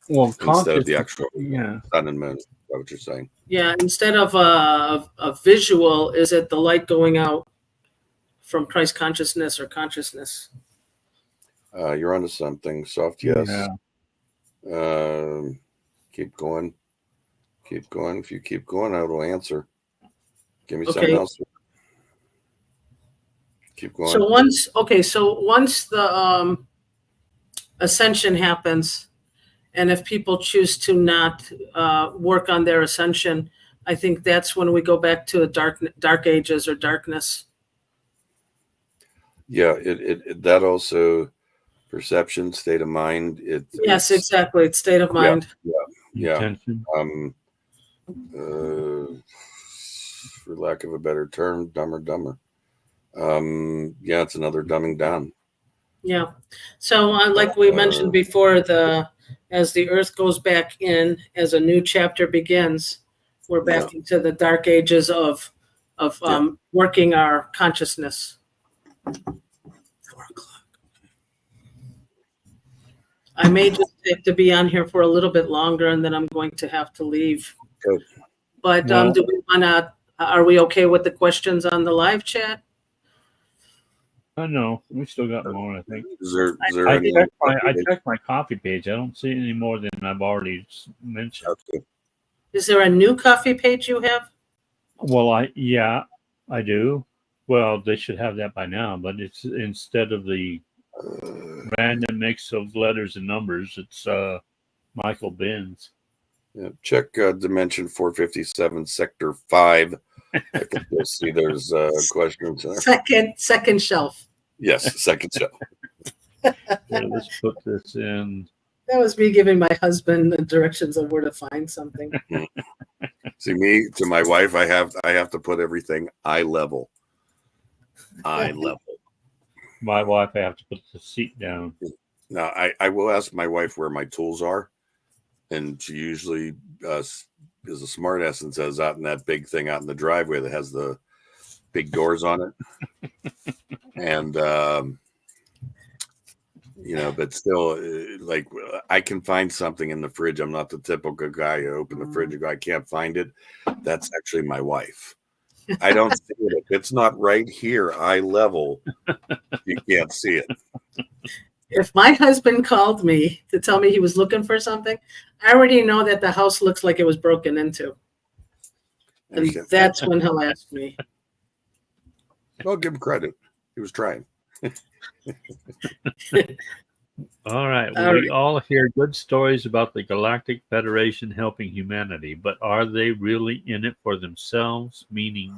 Well, Instead of the actual yeah. sun and moon. Is that what you're saying? Yeah, instead of a visual, is it the light going out from Christ consciousness or consciousness? You're onto something. Soft yes. Yeah. Keep going. Keep going. If you keep going, I will answer. Give me Okay. something else. Keep going. So once the ascension happens, and if people choose to not work on their ascension, I think that's when we go back to the dark ages or darkness. Yeah, it that also perception, state of mind. Yes, exactly. It's state of mind. Yeah. Intention. For lack of a better term, dumber. Yeah, it's another dumbing down. Yeah. So like we mentioned before, as the earth goes back in, as a new chapter begins, we're back into the dark ages of working our consciousness. 4:00. I may just have to be on here for a little bit longer, and then I'm going to have to leave. Good. But Well- do we want to? Are we okay with the questions on the live chat? I know. We still got more, I think. Is there I any? checked my coffee page. I don't see any more than I've already mentioned. Okay. Is there a new coffee page you have? Well, I do. Well, they should have that by now, but it's instead of the random mix of letters and numbers, it's Michael Benz. Yeah, check dimension 457, sector 5. I think you'll see there's questions there. Second shelf. Yes, second show. Here, let's put this in. That was me giving my husband the directions of where to find something. See, me to my wife, I have to put everything eye level. Eye level. My wife, I have to put the seat down. Now, I will ask my wife where my tools are, and she usually is a smart ass and says out in that big thing out in the driveway that has the big doors on it, and but still, like I can find something in the fridge. I'm not the typical guy who open the fridge and go, I can't find it. That's actually my wife. I don't see it. If it's not right here, eye level, you can't see it. If my husband called me to tell me he was looking for something, I already know that the house looks like it was broken into. And that's when he'll ask me. I'll give him credit. He was trying. All right. Well, we all hear good stories about the Galactic Federation helping humanity, but are they really in it for themselves? Meaning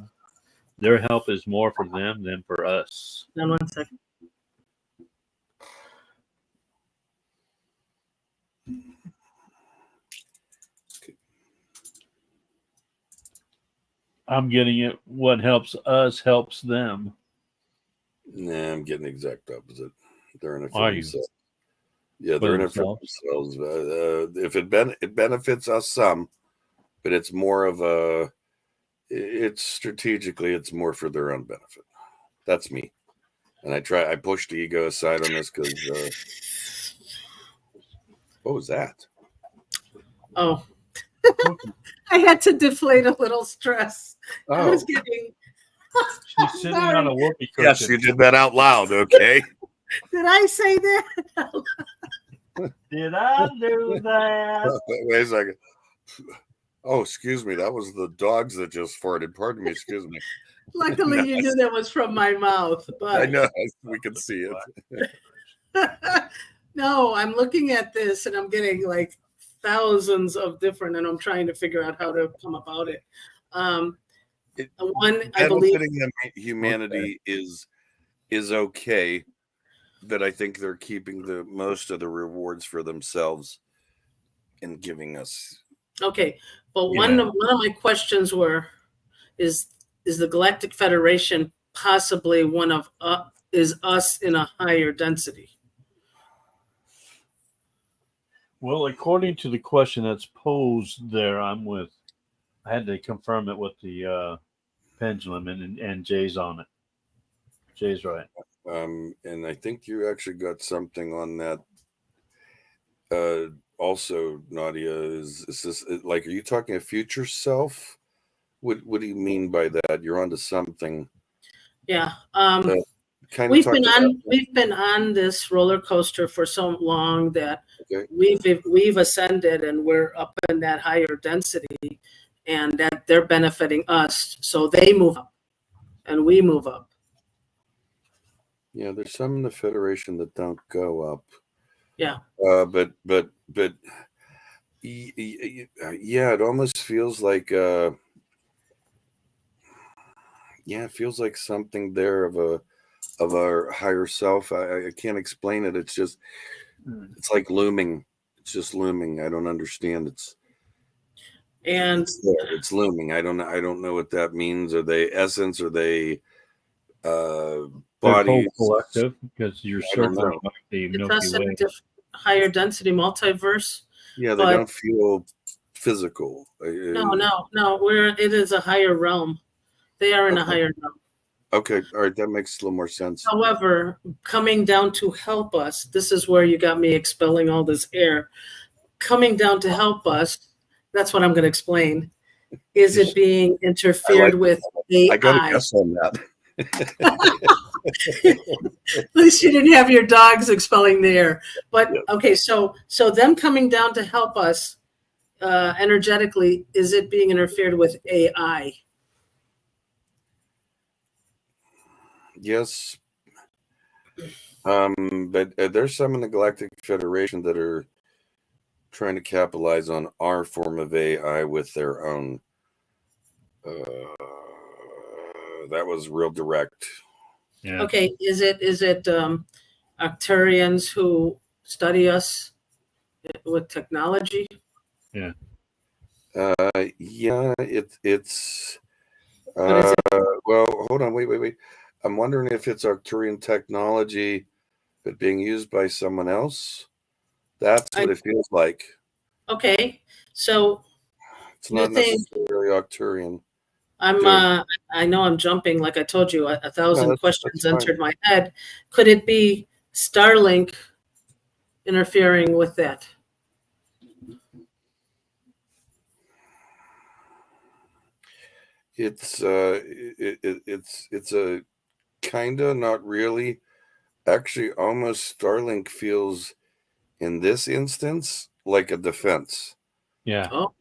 their help is more for them than for us. Now, 1 second. I'm getting it. What helps us helps them. Nah, I'm getting the exact opposite. They're in it for Are you? themselves. Yeah, they're in it for themselves. If it benefits us some, but it's more of it's strategically, it's more for their own benefit. That's me. And I push the ego aside on this because what was that? Oh, I had to deflate a little stress. Oh. I was getting. She's sitting on a whoopee cushion. Yes, you did that out loud. Okay. Did I say that? Did I do that? Wait a second. Oh, excuse me. That was the dogs that just farted. Pardon me. Excuse me. Luckily, you knew that was from my mouth. But I know. We can see it. No, I'm looking at this and I'm getting like thousands of different, and I'm trying to figure out how to come about it. One, I believe humanity is okay, but I think they're keeping the most of the rewards for themselves and giving us. Okay, but one of my questions is the Galactic Federation possibly is us in a higher density? Well, according to the question that's posed there, I had to confirm it with the pendulum, and Jay's on it. Jay's right. And I think you actually got something on that. Also, Nadia, is this like? Are you talking a future self? What do you mean by that? You're onto something. Yeah. We've been on this roller coaster for so long that we've ascended and we're up in that higher density, and that they're benefiting us. So they move up, and we move up. Yeah, there's some in the Federation that don't go up. Yeah. But yeah, it almost feels like it feels like something there of our higher self. I can't explain it. It's just it's like looming. It's just looming. I don't understand. It's looming. I don't know what that means. Are they essence? Are they bodies? Collective, because you're circling like the Milky Way. Higher density multiverse. Yeah, they don't feel physical. No. It is a higher realm. They are in a higher realm. Okay, all right, that makes a little more sense. However, coming down to help us, this is where you got me expelling all this air. Coming down to help us, that's what I'm going to explain. Is it being interfered with AI? I got a guess on that. At least you didn't have your dogs expelling the air. But okay, so them coming down to help us energetically, is it being interfered with AI? Yes. But there's some in the Galactic Federation that are trying to capitalize on our form of AI with their own. That was real direct. Yeah. Okay, is it Arcturians who study us with technology? Yeah. Yeah, it's well, hold on, wait. I'm wondering if it's Arcturian technology but being used by someone else. That's what it feels like. Okay, so it's not necessarily Arcturian. I know I'm jumping, like I told you, a thousand that's questions fine. entered my head. Could it be Starlink interfering with that? It's it's a kinda, not really. Actually, almost Starlink feels in this instance like a defense. Yeah. Oh,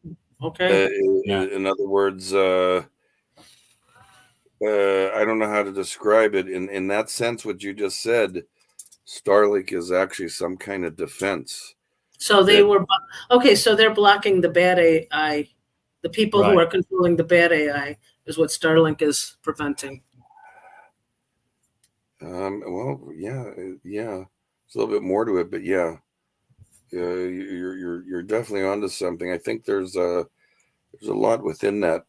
okay. Yeah. In other words, I don't know how to describe it. In that sense, what you just said, Starlink is actually some kind of defense. So they That- were okay. So they're blocking the bad AI. The people who Right. are controlling the bad AI is what Starlink is preventing. Well, yeah. There's a little bit more to it, but yeah, you're definitely onto something. I think there's a lot within that.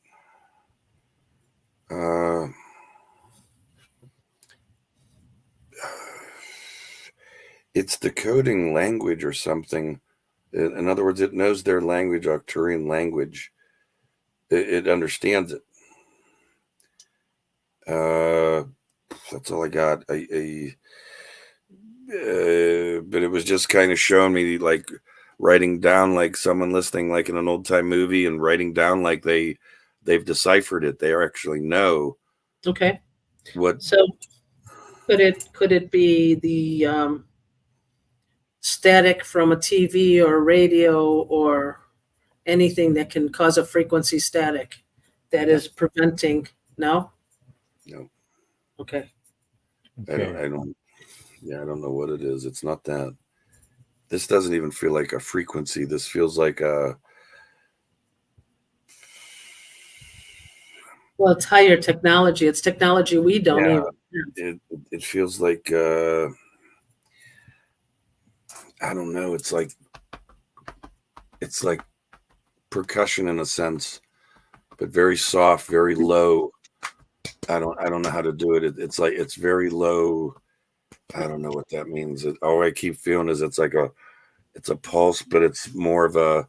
It's decoding language or something. In other words, it knows their language, Arcturian language. It understands it. That's all I got. But it was just kind of showing me like writing down like someone listening like in an old time movie and writing down like they've deciphered it. They actually know Okay. what. So could it be the static from a TV or radio or anything that can cause a frequency static that is preventing? No. No, Okay. Okay. I don't. Yeah, I don't know what it is. It's not that. This doesn't even feel like a frequency. This feels like a. Well, it's higher technology. It's technology we don't Yeah. even have. It feels like I don't know. It's like percussion in a sense, but very soft, very low. I don't know how to do it. It's like it's very low. I don't know what that means. All I keep feeling is it's a pulse, but it's more of a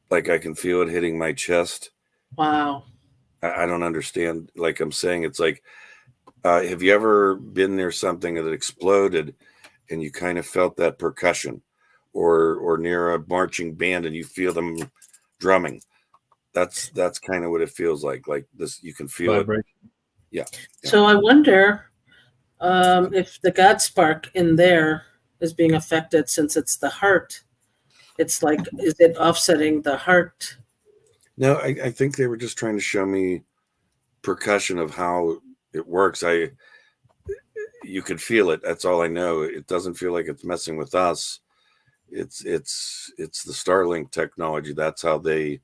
like I can feel it hitting my chest. Wow. I don't understand. Like I'm saying, it's like have you ever been near something that exploded and you kind of felt that percussion, or near a marching band and you feel them drumming? That's kind of what it feels like. Like this, you can feel Vibration. it. Yeah. So I wonder if the God spark in there is being affected since it's the heart. It's like, is it offsetting the heart? No, I think they were just trying to show me percussion of how it works. You could feel it. That's all I know. It doesn't feel like it's messing with us. It's the Starlink technology. That's the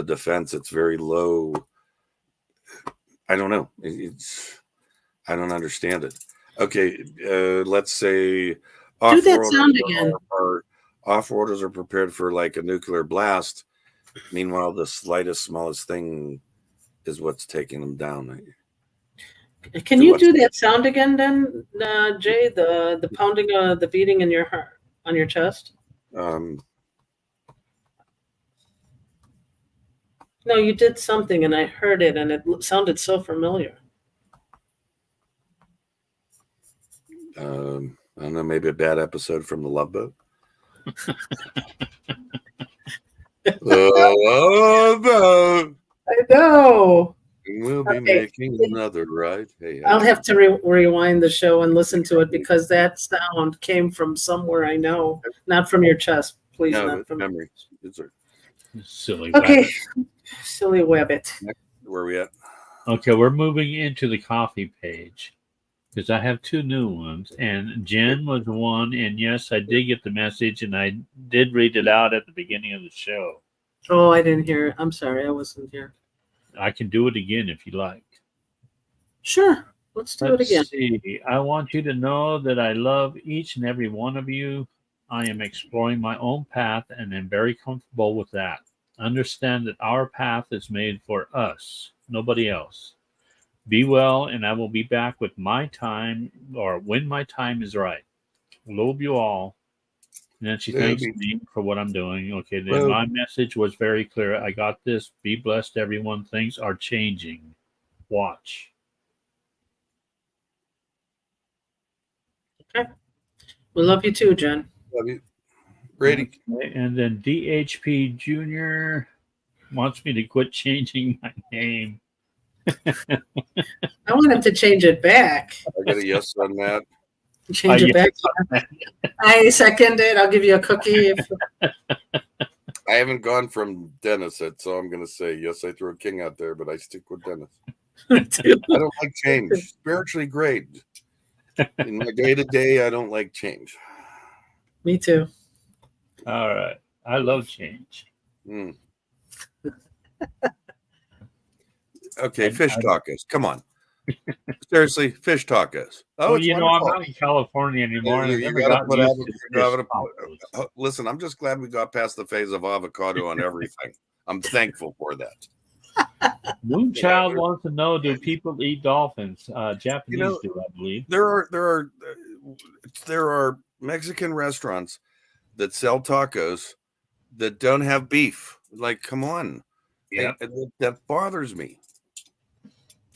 defense. It's very low. I don't know. I don't understand it. Okay, let's say Do that sound again. off-worlders are prepared for like a nuclear blast. Meanwhile, the smallest thing is what's taking them down. Can you do that sound again, then, Jay? The pounding, the beating in your heart, on your chest. Um, No, you did something, and I heard it, and it sounded so familiar. I don't know, maybe a bad episode from the Love Boat. The Love Boat. I know. We'll be Okay. making another ride. Hey, I'll have to rewind the show and listen to it because that sound came from somewhere I know, not from your chest. Please, no, not it's from. memory. It's Silly. Okay, rabbit. silly wabbit. where are we at? Okay, we're moving into the coffee page because I have two new ones, and Jen was one. And yes, I did get the message, and I did read it out at the beginning of the show. Oh, I didn't hear it. I'm sorry, I wasn't here. I can do it again if you like. Sure, let's do it again. See. I want you to know that I love each and every one of you. I am exploring my own path and am very comfortable with that. Understand that our path is made for us, nobody else. Be well, and I will be back with my time, or when my time is right. Love you all. And then she Yeah, thanks be- me for what I'm doing. Okay, then Well- my message was very clear. I got this. Be blessed, everyone. Things are changing. Watch. We love you too, Jen. Love you. Brady. Okay, and then DHP Jr. wants me to quit changing my name. I want him to change it back. I got a yes on that. Change it back. I second it. I'll give you a cookie. I haven't gone from Dennis yet, so I'm going to say yes. I threw a king out there, but I stick with Dennis. I don't like change. Spiritually great. In my day to day, I don't like change. Me too. All right. I love change. Mm. Okay, fish tacos. Come on. Seriously, fish tacos. Oh, Well, it's you know, wonderful. I'm not in California anymore. and I've You never gotta gotten put used avocado- to you gotta fish put- tacos. Listen, I'm just glad we got past the phase of avocado on everything. I'm thankful for that. Moonchild wants to know: do people eat dolphins? Japanese do, I believe. There are Mexican restaurants that sell tacos that don't have beef. Like, come on. Yeah. That bothers me.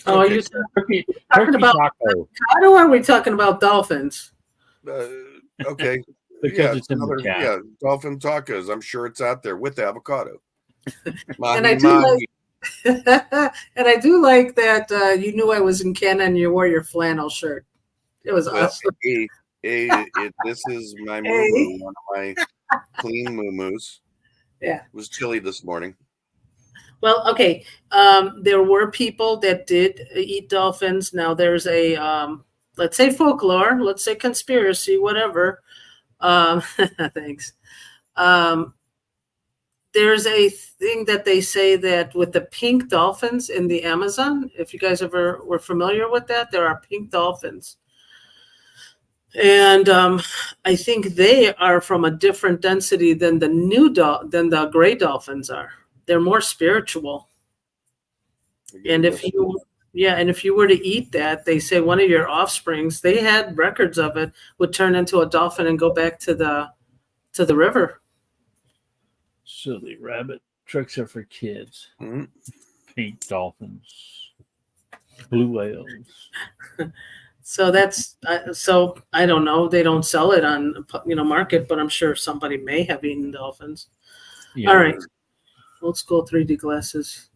Oh, Okay. are you Turkey talking about taco avocado or are we talking about dolphins? Okay. because it's in the another, chat. dolphin tacos. I'm sure it's out there with avocado. And I do like and I do like that you knew I was in Canada and you wore your flannel shirt. It was awesome. This is my moo one of my clean moo-moos. Yeah. It was chilly this morning. Well, okay. There were people that did eat dolphins. Now there's a let's say folklore, let's say conspiracy, whatever. Thanks. There's a thing that they say that with the pink dolphins in the Amazon, if you guys ever were familiar with that, there are pink dolphins. And I think they are from a different density than than the gray dolphins are. They're more spiritual. And if you were to eat that, they say one of your offsprings, they had records of it, would turn into a dolphin and go back to the river. Silly rabbit tricks are for kids. Mm-hmm. Pink dolphins, blue whales. So that's so I don't know. They don't sell it on market, but I'm sure somebody may have eaten dolphins. Yeah, All right, old school 3D glasses.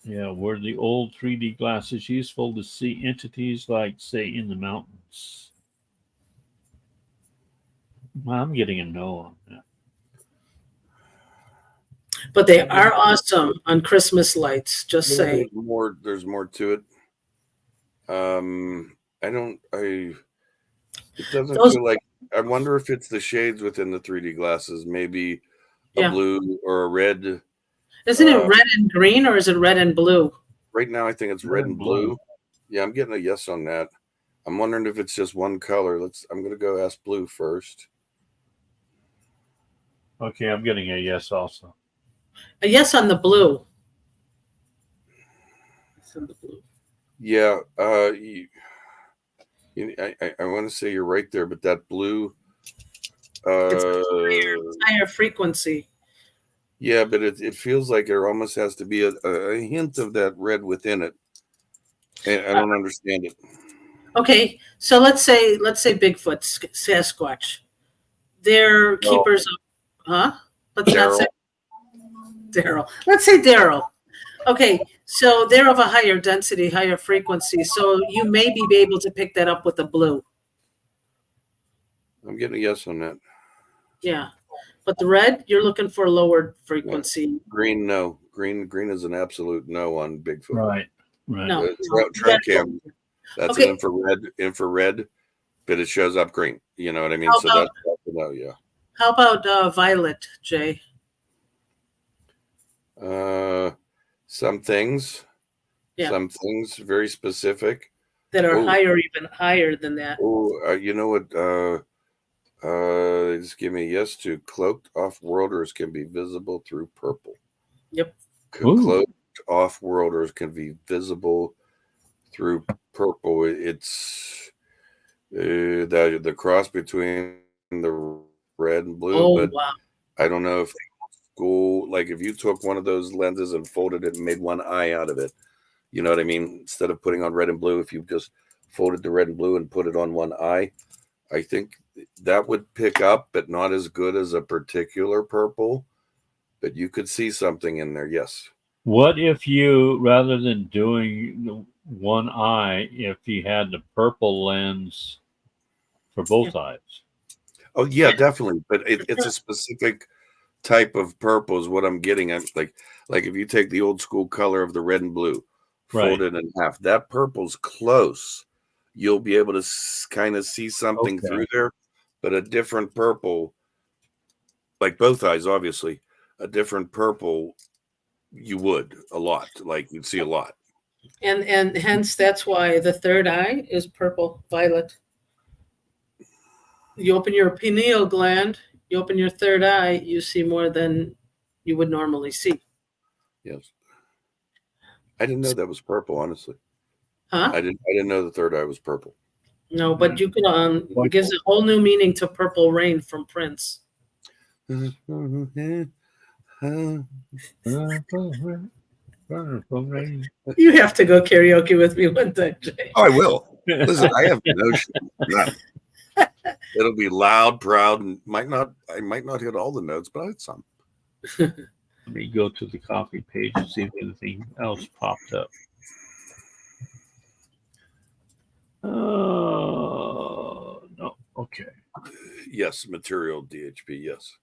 Yeah, were the old 3D glasses useful to see entities like, say, in the mountains? Well, I'm getting a no on that. But they are awesome on Christmas lights. Just saying. There's more to it. It doesn't feel like. I wonder if it's the shades within the 3D glasses. Maybe a blue or a red. Isn't it red and green, or is it red and blue? Right now, I think it's red and blue. Yeah, I'm getting a yes on that. I'm wondering if it's just one color. I'm going to go ask blue first. Okay, I'm getting a yes also. A yes on the blue. Yes on the blue. Yeah, I want to say you're right there, but that blue. It's higher frequency. Yeah, but it feels like there almost has to be a hint of that red within it. And I don't understand it. Okay, so let's say Bigfoot, Sasquatch. They're keepers of, huh? Let's not say Daryl. Let's say Daryl. Okay, so they're of a higher density, higher frequency. So you may be able to pick that up with the blue. I'm getting a yes on that. Yeah, but the red, you're looking for lower frequency. Green, no. Green is an absolute no on Bigfoot. Right. No. Trail cam. That's an infrared, but it shows up green. You know what I mean? So that's a no, yeah. How about violet, Jay? Some things. Yeah. Some things very specific. That are even higher than that. You know what? Just give me a yes to cloaked off-worlders can be visible through purple. Yep. Cloaked off-worlders can be visible through purple. It's the cross between the red and blue, Oh, but wow. I don't know if school, like if you took one of those lenses and folded it and made one eye out of it, you know what I mean? Instead of putting on red and blue, if you just folded the red and blue and put it on one eye, I think that would pick up, but not as good as a particular purple. But you could see something in there, yes. What if you, rather than doing the one eye, if you had the purple lens for both eyes? Oh yeah, definitely. But it's a specific type of purple is what I'm getting at. Like if you take the old school color of the red and blue, fold Right. it in half, that purple's close. You'll be able to kind of see something Okay. through there, but a different purple, like both eyes, obviously, a different purple, you would a lot. Like you'd see a lot. And hence that's why the third eye is purple violet. You open your pineal gland, you open your third eye, you see more than you would normally see. Yes. I didn't know that was purple, honestly. Huh? I didn't know the third eye was purple. No, but you could it gives a whole new meaning to Purple Rain from Prince. You have to go karaoke with me one time, Jay. Oh, I will. Listen, I have no shame. None. It'll be loud, proud, and I might not hit all the notes, but I hit some. Let me go to the coffee page and see if anything else popped up. No. Okay. Yes, material DHP, yes.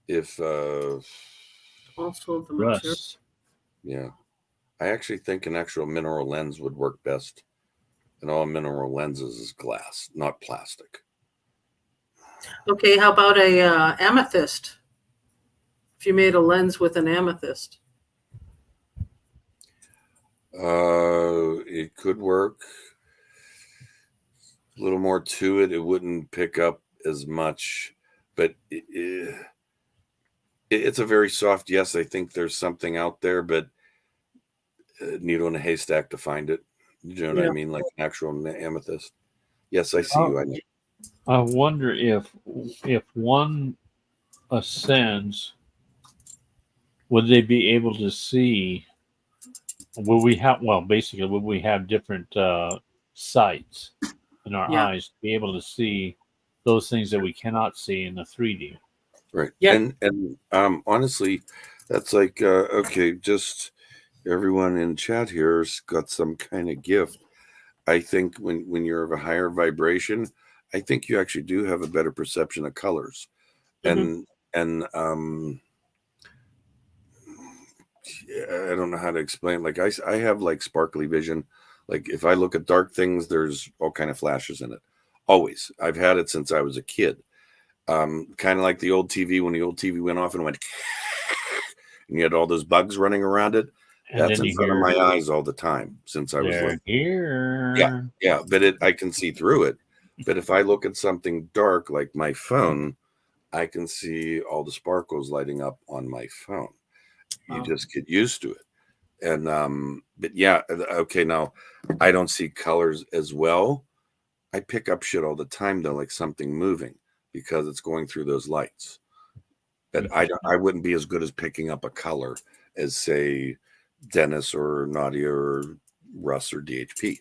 If Also the material. Russ. yeah. I actually think an actual mineral lens would work best. And all mineral lenses is glass, not plastic. Okay, how about a amethyst? If you made a lens with an amethyst. It could work. A little more to it. It wouldn't pick up as much, but it's a very soft yes. I think there's something out there, but needle in a haystack to find it. You know what I mean? Like an actual amethyst. Yes, I see you. I know. I wonder if one ascends, would they be able to see? Will we have different sights in our eyes to be able to see those things that we cannot see in the 3D? Right. Yeah. And honestly, that's like okay, just everyone in chat here's got some kind of gift. I think when you're of a higher vibration, I think you actually do have a better perception of colors. And I don't know how to explain. Like I have like sparkly vision. Like if I look at dark things, there's all kind of flashes in it. Always. I've had it since I was a kid. Kind of like the old TV when the old TV went off and went and you had all those bugs running around it. And that's then in front of my eyes all the time since I was little. Here. Yeah, but I can see through it. But if I look at something dark like my phone, I can see all the sparkles lighting up on my phone. You just get used to it. And but yeah, okay, now I don't see colors as well. I pick up shit all the time though, like something moving because it's going through those lights. But I wouldn't be as good as picking up a color as say Dennis or Nadia or Russ or DHP,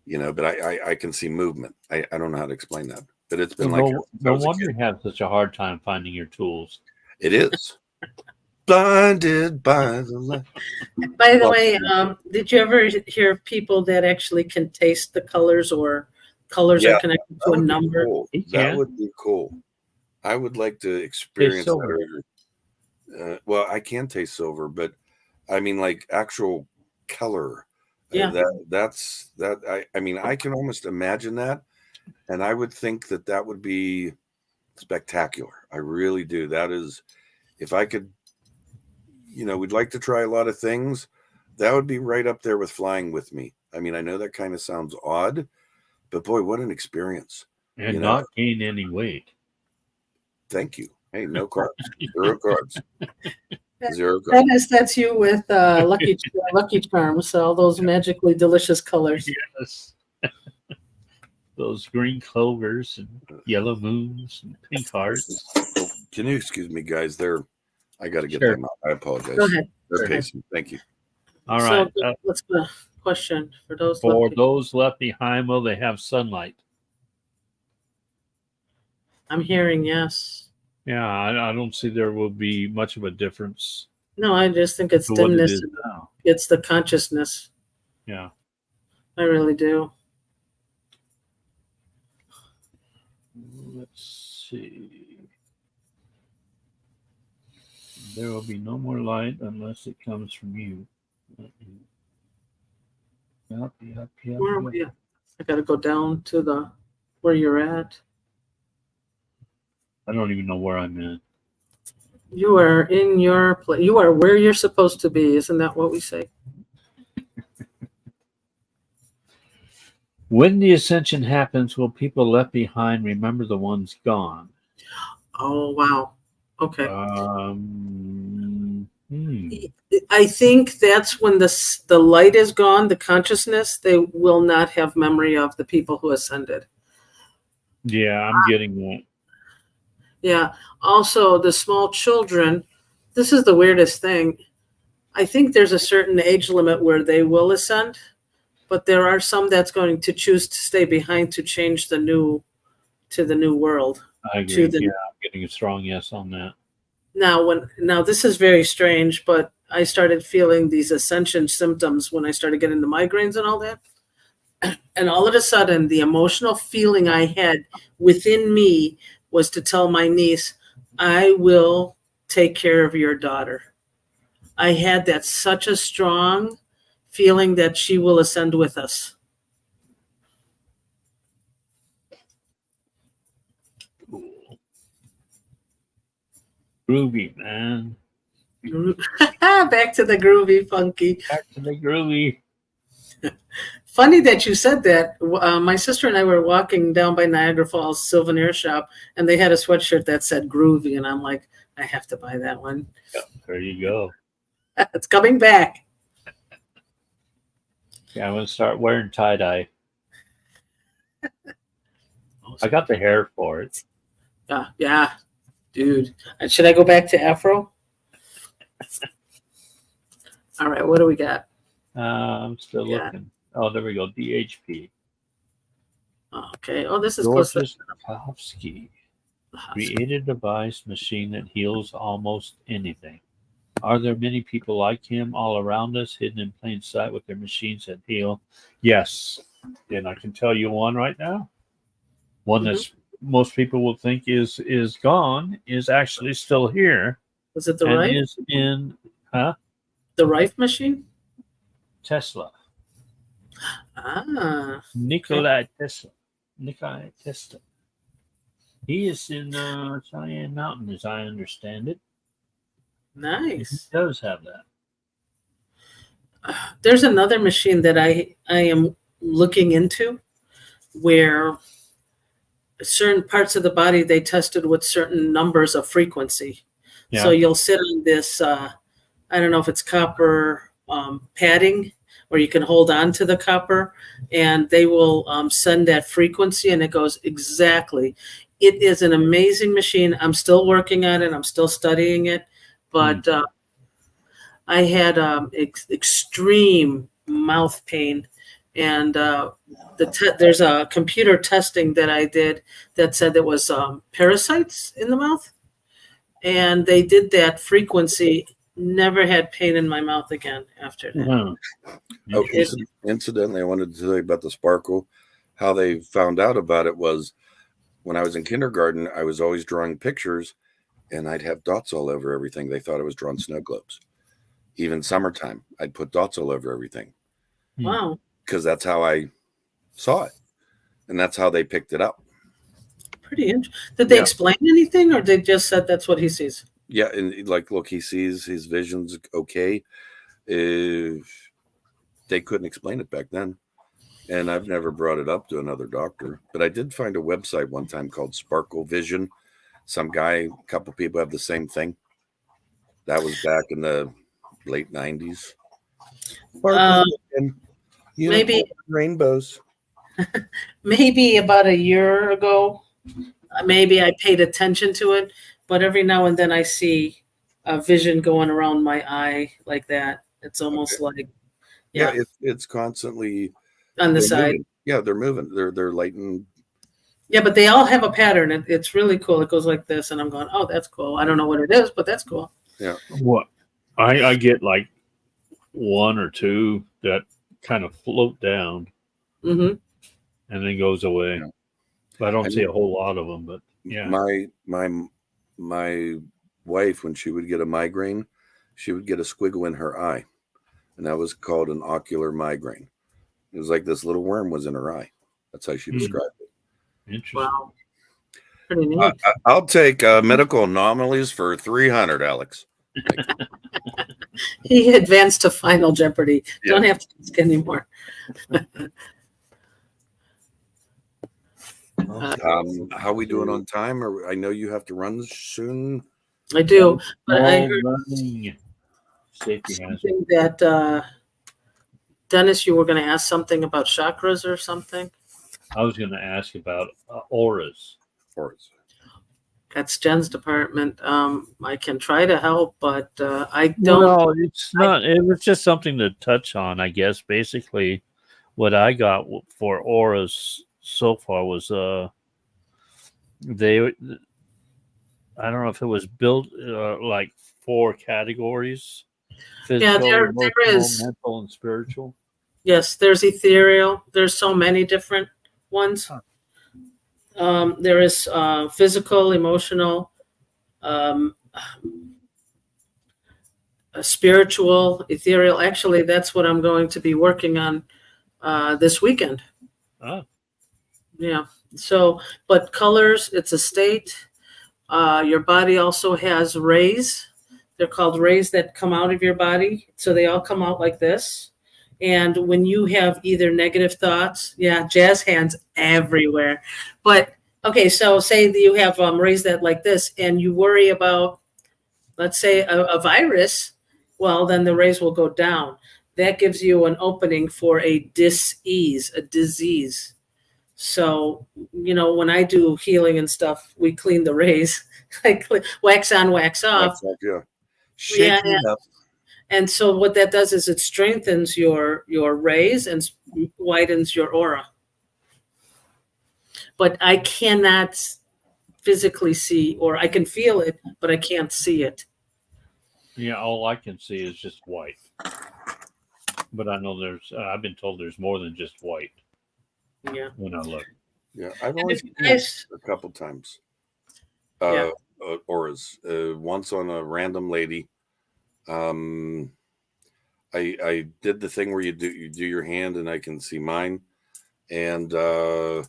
you know, but I can see movement. I don't know how to explain that, but it's been no wonder you have such a hard time finding your tools. It is. Blinded by the light. By the way, did you ever hear people that actually can taste the colors or colors are connected to a number? Cool. That would be cool. I would like to experience that. Well, I can taste silver, but I mean like actual color. Yeah. I mean, I can almost imagine that. And I would think that would be spectacular. I really do. That is, if I could, you know, we'd like to try a lot of things. That would be right up there with flying with me. I mean, I know that kind of sounds odd, but boy, what an experience. And not gain any weight. Thank you. Hey, no carbs. 0 carbs. 0 carbs. That's you with Lucky Charms, all those magically delicious colors. Yes. those green clovers and yellow moons and pink hearts. Oh, can you excuse me, guys? I got to get Sure. them out. I apologize. Go ahead. They're Go ahead. pacing. Thank you. All right. So what's the question for those? For left- those left behind, will they have sunlight? I'm hearing yes. Yeah, I don't see there will be much of a difference No, I just think it's to what it dimness. is now. It's the consciousness. Yeah. I really do. Let's see. There will be no more light unless it comes from you. Yep. Where are we at? I got to go down to where you're at. I don't even know where I'm at. You are in your place. You are where you're supposed to be. Isn't that what we say? When the ascension happens, will people left behind remember the ones gone? Oh, wow. Okay. I think that's when the light is gone, the consciousness, they will not have memory of the people who ascended. Yeah, I'm getting that. Yeah. Also, the small children, this is the weirdest thing. I think there's a certain age limit where they will ascend, but there are some that's going to choose to stay behind to change to the new world. I agree. Yeah, I'm getting a strong yes on that. Now this is very strange, but I started feeling these ascension symptoms when I started getting the migraines and all that. And all of a sudden, the emotional feeling I had within me was to tell my niece, I will take care of your daughter. I had that such a strong feeling that she will ascend with us. Cool. Groovy, man. Back to the groovy, funky. Back to the groovy. Funny that you said that. My sister and I were walking down by Niagara Falls souvenir shop, and they had a sweatshirt that said groovy, and I'm like, I have to buy that one. Yep, there you go. It's coming back. Yeah, I'm going to start wearing tie-dye. I got the hair for it. Yeah, dude. Should I go back to Afro? All right, what do we got? I'm still looking. Oh, there we go. DHP. Okay. Oh, this is close to Georges Kofsky created a device machine that heals almost anything. Are there many people like him all around us, hidden in plain sight with their machines that heal? Yes. And I can tell you one right now. One that's most people will think is gone is actually still here. Was it the and Rife? is in The Rife machine? Tesla. Nikola Tesla. He is in Cheyenne Mountain, as I understand it. Nice. He does have that. There's another machine that I am looking into where certain parts of the body they tested with certain numbers of frequency. Yeah. So you'll sit on this, I don't know if it's copper padding, or you can hold on to the copper, and they will send that frequency, and it goes exactly. It is an amazing machine. I'm still working on it. I'm still studying it, but I had extreme mouth pain, and there's a computer testing that I did that said there was parasites in the mouth, and they did that frequency. Never had pain in my mouth again after that. Oh, incidentally, I wanted to tell you about the sparkle. How they found out about it was when I was in kindergarten, I was always drawing pictures, and I'd have dots all over everything. They thought I was drawing snow globes. Even summertime, I'd put dots all over everything. Wow. Because that's how I saw it. And that's how they picked it up. Pretty interesting. Did they explain anything, or they just said that's what he sees? Yeah, and like, look, he sees his vision's okay. They couldn't explain it back then. And I've never brought it up to another doctor. But I did find a website one time called Sparkle Vision. Some guy, a couple people have the same thing. That was back in the late 90s. Maybe rainbows. maybe about a year ago, maybe I paid attention to it, but every now and then I see a vision going around my eye like that. It's almost like, Yeah, yeah, it's constantly on the they're side. moving. Yeah, they're moving. They're lighting. Yeah, but they all have a pattern. It's really cool. It goes like this, and I'm going, oh, that's cool. I don't know what it is, but that's cool. Yeah. What I get like one or two that kind of float down Hmm. and then goes away. Yeah. I don't I see know. a whole lot of them, but yeah. My wife, when she would get a migraine, she would get a squiggle in her eye, and that was called an ocular migraine. It was like this little worm was in her eye. That's how she Hmm. described it. Interesting. Wow, pretty neat. I'll take medical anomalies for 300, Alex. He advanced to Final Jeopardy. Yeah. Don't have to ask anymore. How we doing on time? Or I know you have to run soon. I do, but I All heard running safety hazard. something that Dennis, you were going to ask something about chakras or something. I was going to ask about auras. Auras. That's Jen's department. I can try to help, but I don't. Well, it's not. It was just something to touch on, I guess. Basically, what I got for auras so far was they. I don't know if it was built like 4 categories: physical, there emotional, is. mental, and spiritual. Yes, there's ethereal. There's so many different ones. There is physical, emotional, spiritual, ethereal. Actually, that's what I'm going to be working on this weekend. Ah. Yeah. So, but colors, it's a state. Your body also has rays. They're called rays that come out of your body. So they all come out like this. And when you have either negative thoughts, yeah, jazz hands everywhere. But okay, so say that you have rays that like this, and you worry about, let's say, a virus. Well, then the rays will go down. That gives you an opening for a dis-ease, a disease. So, when I do healing and stuff, we clean the rays, like wax on, wax off. Yeah. Yeah, Shake it up. and so what that does is it strengthens your rays and widens your aura. But I cannot physically see, or I can feel it, but I can't see it. Yeah, all I can see is just white. But I know I've been told there's more than just white. Yeah. When I look. Yeah, I've And only if seen you guys, it a couple times. Yeah. Auras. Once on a random lady. I did the thing where you do your hand and I can see mine, and I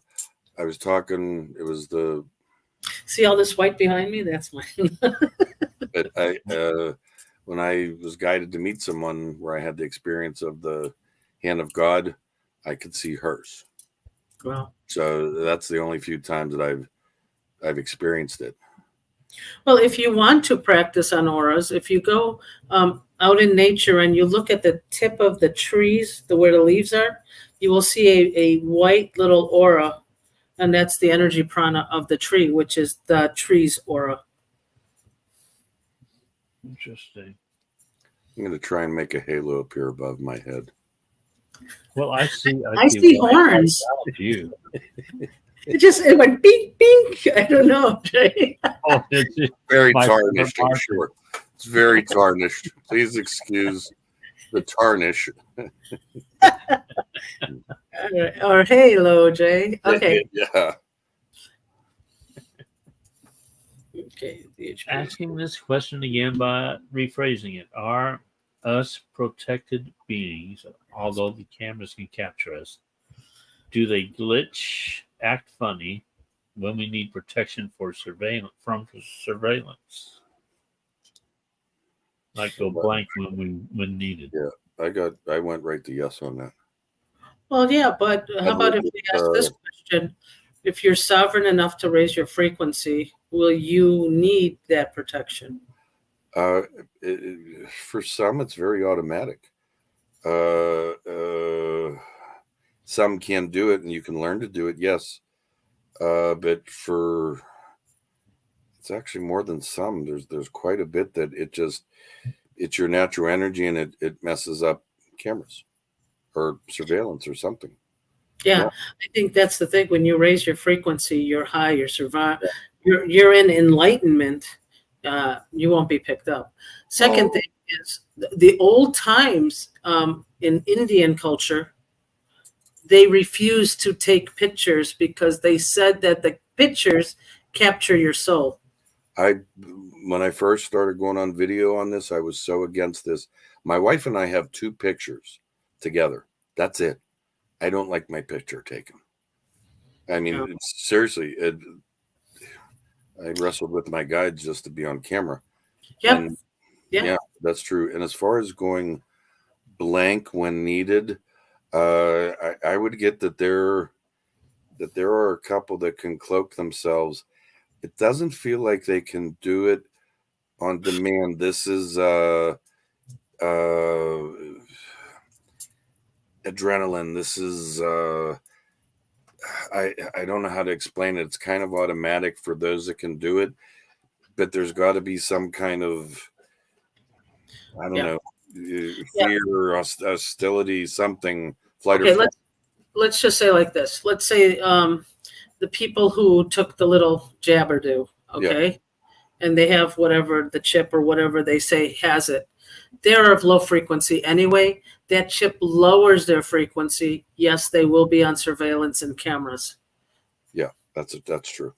was talking. It was the see all this white behind me? That's mine. but when I was guided to meet someone where I had the experience of the hand of God, I could see hers. Wow. So that's the only few times that I've experienced it. Well, if you want to practice on auras, if you go out in nature and you look at the tip of the trees, where the leaves are, you will see a white little aura, and that's the energy prana of the tree, which is the tree's aura. Interesting. I'm going to try and make a halo appear above my head. Well, I see horns. You. It went bink, bink. I don't know. Oh, it's very tarnished, I'm sure. It's very tarnished. Please excuse the tarnish. Or halo, Jay. Okay. Yeah. Okay. Asking this question again by rephrasing it. Are us protected beings, although the cameras can capture us, do they glitch, act funny when we need protection from surveillance? Like go blank when needed. Yeah, I went right to yes on that. Well, yeah, but how about if we ask this question? If you're sovereign enough to raise your frequency, will you need that protection? For some, it's very automatic. some can do it, and you can learn to do it. Yes, but it's actually more than some. There's quite a bit that it's your natural energy, and it messes up cameras or surveillance or something. Yeah, I think that's the thing. When you raise your frequency, you're high, you're in enlightenment. You won't be picked up. Second thing is the old times in Indian culture, they refused to take pictures because they said that the pictures capture your soul. When I first started going on video on this, I was so against this. My wife and I have 2 pictures together. That's it. I don't like my picture taken. I mean, seriously, I wrestled with my guides just to be on camera. Yep. Yeah, that's true. And as far as going blank when needed, I would get that there are a couple that can cloak themselves. It doesn't feel like they can do it on demand. This is adrenaline. This is I don't know how to explain it. It's kind of automatic for those that can do it, but there's got to be some kind of, I don't know, fear, hostility, something. Flight or flight. Let's just say like this. Let's say the people who took the little jabber do, okay, and they have whatever the chip or whatever they say has it. They're of low frequency anyway. That chip lowers their frequency. Yes, they will be on surveillance and cameras. Yeah, that's true.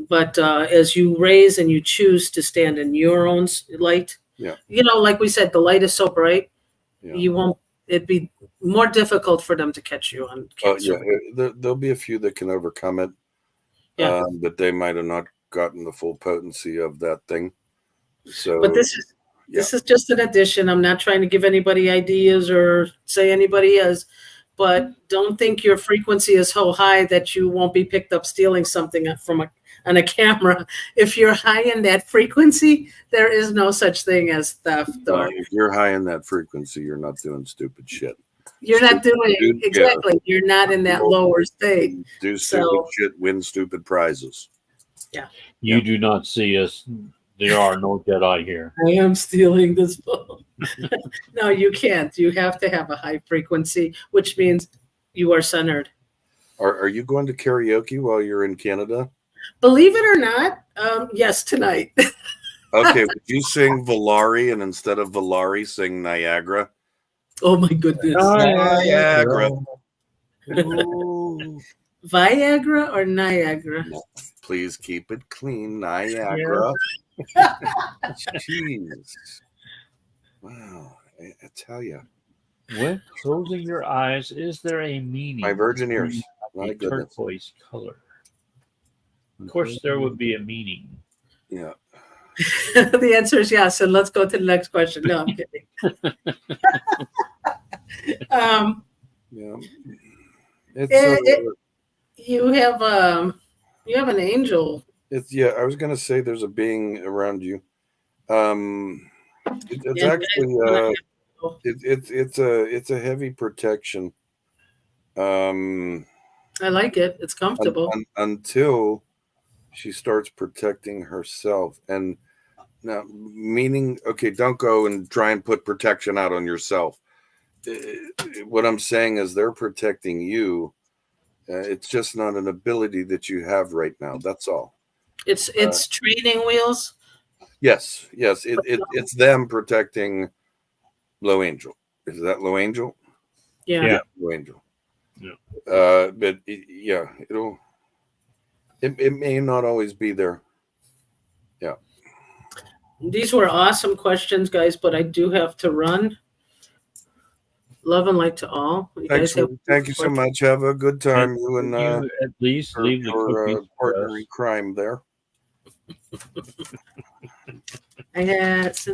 But as you raise and you choose to stand in your own light, like we said, the light is so bright, you won't. It'd be more difficult for them to catch you on camera. There'll be a few that can overcome it, but they might have not gotten the full potency of that thing. So, but this is just an addition. I'm not trying to give anybody ideas or say anybody is, but don't think your frequency is so high that you won't be picked up stealing something on a camera. If you're high in that frequency, there is no such thing as theft. If you're high in that frequency, you're not doing stupid shit. You're not doing exactly. Yeah. You're not in that lower state. Do stupid shit, win stupid prizes. Yeah. You do not see us. There are no Jedi here. I am stealing this book. No, you can't. You have to have a high frequency, which means you are centered. Are you going to karaoke while you're in Canada? Believe it or not, yes, tonight. Okay, would you sing Valari and instead of Valari, sing Niagara? Oh my goodness. Niagara. Viagra or Niagara? No, please keep it clean, Niagara. Jeez. Wow, I tell you. When closing your eyes, is there a meaning? My virgin ears. A turquoise color. Of course, there would be a meaning. Yeah. The answer is yes. And let's go to the next question. No, I'm kidding. You have an angel. I was gonna say there's a being around you. It's actually it's a heavy protection. I like it. It's comfortable until she starts protecting herself. And now, meaning, okay, don't go and try and put protection out on yourself. What I'm saying is they're protecting you. It's just not an ability that you have right now. That's all. It's training wheels. Yes. It's them protecting Low Angel. Is that Low Angel? Yeah. Low Angel. Yeah. But it may not always be there. Yeah. These were awesome questions, guys, but I do have to run. Love and light to all. Thank you so much. Have a good time. You and at least leave the partner in crime there. It's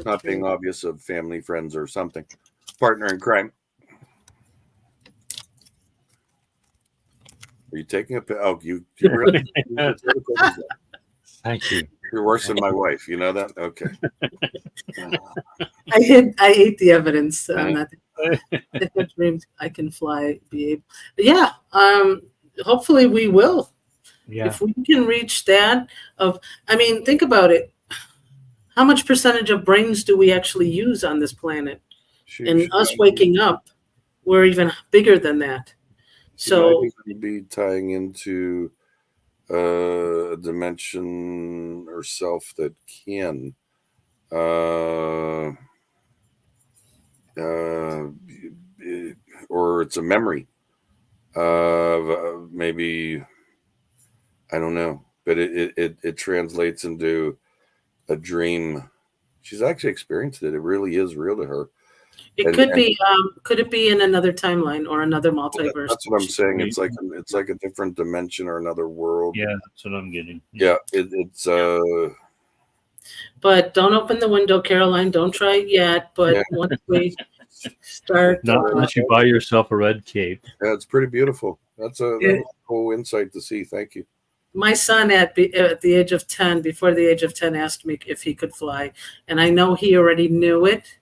not being obvious of family, friends, or something. Partner in crime. Are you taking a pill? Oh, you really? Thank you. You're worse than my wife. You know that? Okay. I hate the evidence. If I dream I can fly, be able. Yeah. Hopefully we will. Yeah. If we can reach that think about it. How much percentage of brains do we actually use on this planet? And us waking up, we're even bigger than that. She So might even be tying into a dimension or self that can or it's a memory of maybe, I don't know, but it translates into a dream. She's actually experienced it. It really is real to her. it could be. Could it be in another timeline or another multiverse? That's what I'm saying. It's like a different dimension or another world. Yeah, that's what I'm getting. Yeah, it's But don't open the window, Caroline. Don't try it yet. But once we start, Not unless you buy yourself a red cape. Yeah, it's pretty beautiful. That's a cool insight to see. Thank you. my son at the age of 10, before the age of 10, asked me if he could fly, and I know he already knew it.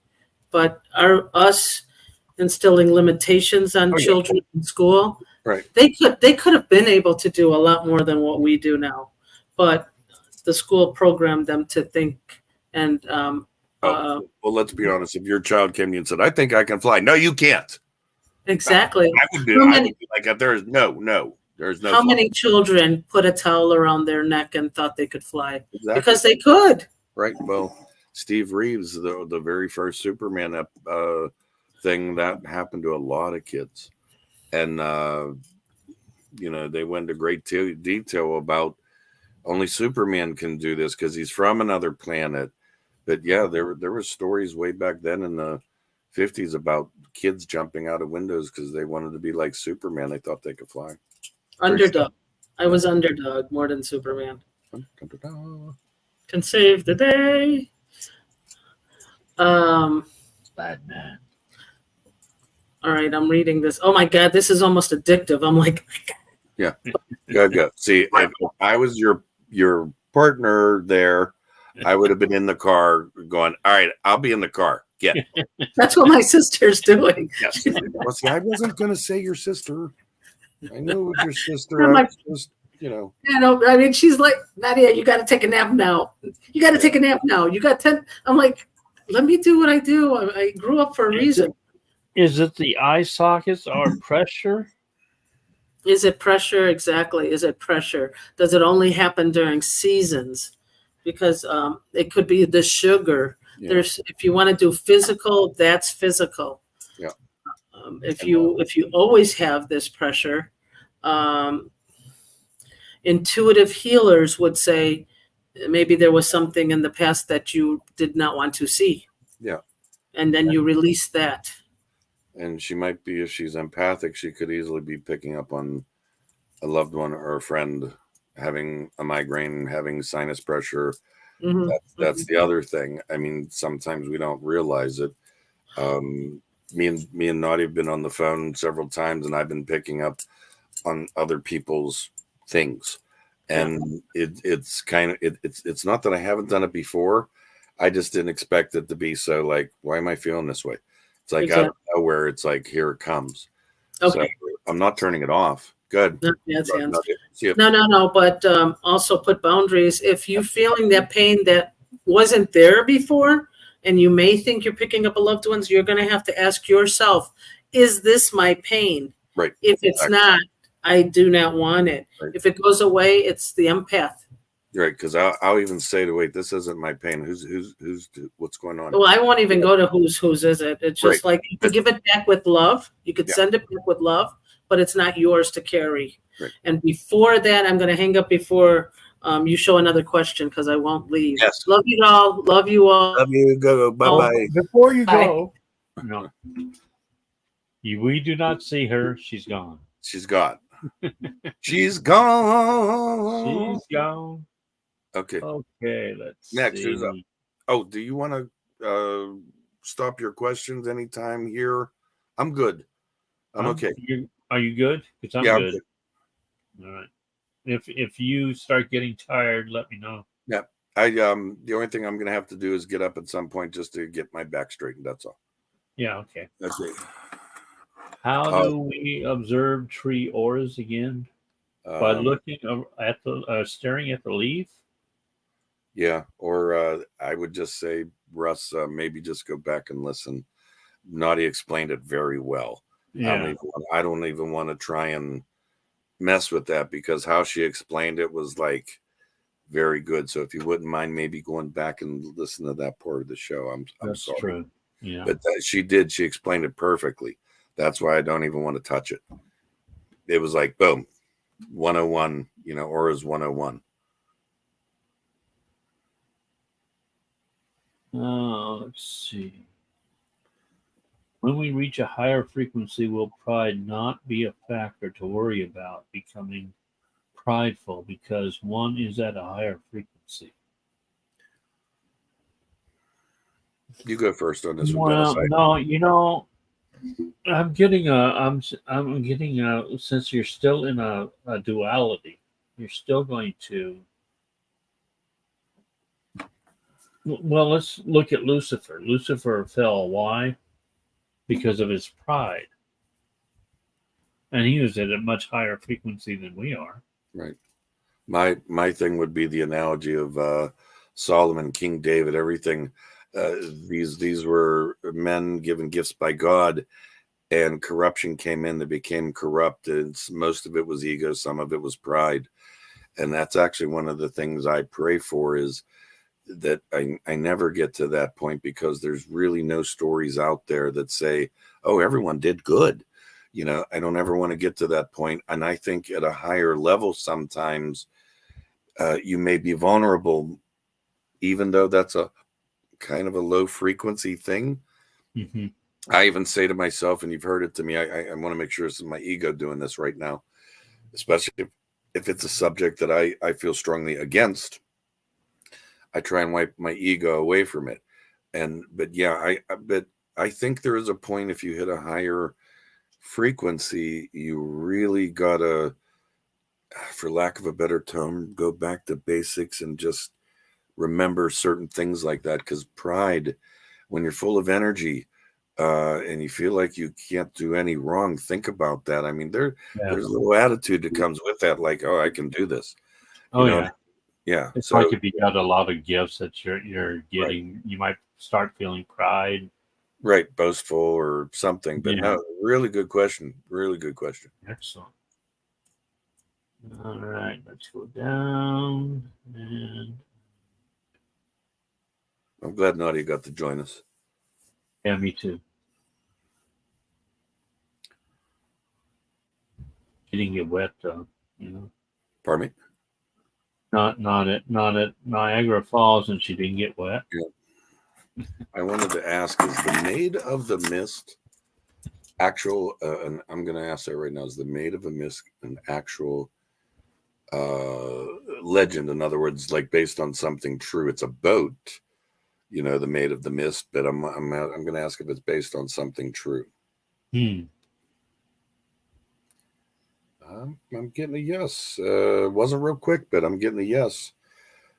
But us instilling limitations on children in school, right? They could have been able to do a lot more than what we do now, but the school programmed them to think. And well, let's be honest. If your child came to you and said, "I think I can fly," no, you can't. Exactly. I would be like, there's no. There's no. How many children put a towel around their neck and thought they could fly? Exactly. Because they could. Right. Well, Steve Reeves, the very first Superman thing, that happened to a lot of kids, and they went into great detail about only Superman can do this because he's from another planet. But yeah, there were stories way back then in the 50s about kids jumping out of windows because they wanted to be like Superman. They thought they could fly. Underdog. I was underdog more than Superman. Can save the day. Batman. All right, I'm reading this. Oh my God, this is almost addictive. I'm like, yeah. See, if I was your partner there, I would have been in the car going, all right, I'll be in the car. Get. That's what my sister's doing. Yes. Well, see, I wasn't going to say your sister. I know it was your sister. I mean, she's like, Nadia, you got to take a nap now. You got to take a nap now. You got 10. I'm like, let me do what I do. I grew up for a reason. Is it the eye sockets or pressure? Is it pressure? Exactly. Is it pressure? Does it only happen during seasons? Because it could be the sugar. Yeah. If you want to do physical, that's physical. Yeah. If you always have this pressure, intuitive healers would say maybe there was something in the past that you did not want to see. Yeah. And then you release that. And she might be, if she's empathic, she could easily be picking up on a loved one or a friend having a migraine, having sinus pressure. Mm-hmm. That's the other thing. I mean, sometimes we don't realize it. Me and Nadia have been on the phone several times, and I've been picking up on other people's things. And it's kind of it's not that I haven't done it before. I just didn't expect it to be so like, why am I feeling this way? It's like out of nowhere, it's like, here it comes. Okay. So I'm not turning it off. Good. No. But also put boundaries. If you're feeling that pain that wasn't there before, and you may think you're picking up a loved one's, you're going to have to ask yourself, is this my pain? Right. If it's not, I do not want it. Right. If it goes away, it's the empath. Right, because I'll even say to wait, this isn't my pain. Who's what's going on? Well, I won't even go to whose is it. It's just like you could give it back with love. You could send it back with love, but it's not yours to carry. Right. And before that, I'm going to hang up before you show another question because I won't leave. Yes. Love you all. Love you all. Love you. Go. Bye. Before you go, no, we do not see her. She's gone. She's gone. She's gone. She's gone. Okay. Let's next. see. Who's up? Oh, do you want to stop your questions anytime here? I'm good. I'm okay. Are you good? Because I'm good. All right. If you start getting tired, let me know. Yeah. The only thing I'm gonna have to do is get up at some point just to get my back straightened. That's all. Yeah, okay. Okay. How do we observe tree auras again? By looking at the staring at the leaf? Yeah, or I would just say, Russ, maybe just go back and listen. Nadia explained it very well. Yeah, I don't even want to try and mess with that because how she explained it was like very good. So if you wouldn't mind maybe going back and listen to that part of the show, I'm that's sorry. true. Yeah, But she did. She explained it perfectly. That's why I don't even want to touch it. It was like, boom, 101, auras 101. let's see. When we reach a higher frequency, will pride not be a factor to worry about becoming prideful because one is at a higher frequency? You go first on this one, Well, Dennis. no, I'm getting a since you're still in a duality, you're still going to. Well, let's look at Lucifer. Lucifer fell. Why? Because of his pride. And he was at a much higher frequency than we are. Right. My thing would be the analogy of Solomon, King David, everything. These were men given gifts by God, and corruption came in. They became corrupt, and most of it was ego, some of it was pride. And that's actually one of the things I pray for is that I never get to that point because there's really no stories out there that say, oh, everyone did good. I don't ever want to get to that point. And I think at a higher level, sometimes you may be vulnerable, even though that's a kind of a low frequency thing. Mm-hmm. I even say to myself, and you've heard it to me, I want to make sure this is my ego doing this right now, especially if it's a subject that I feel strongly against. I try and wipe my ego away from it. But I think there is a point if you hit a higher frequency, you really gotta, for lack of a better term, go back to basics and just remember certain things like that. Because pride, when you're full of energy and you feel like you can't do any wrong, think about that. I mean, there's a little attitude that comes with that, like, oh, I can do this. Yeah. It's So like if you got a lot of gifts that you're getting, you might start feeling pride. right, boastful or something. But no, really good question. Really good question. Excellent. All right, let's go down. And I'm glad Nadia got to join us. yeah, me too. She didn't get wet though, Pardon me? Not at Niagara Falls, and she didn't get wet. Yeah. I wanted to ask: is the Maid of the Mist actual? And I'm going to ask that right now: is the Maid of the Mist an actual legend? In other words, like based on something true? It's a boat, the Maid of the Mist. But I'm going to ask if it's based on something true. I'm getting a yes. Wasn't real quick, but I'm getting a yes.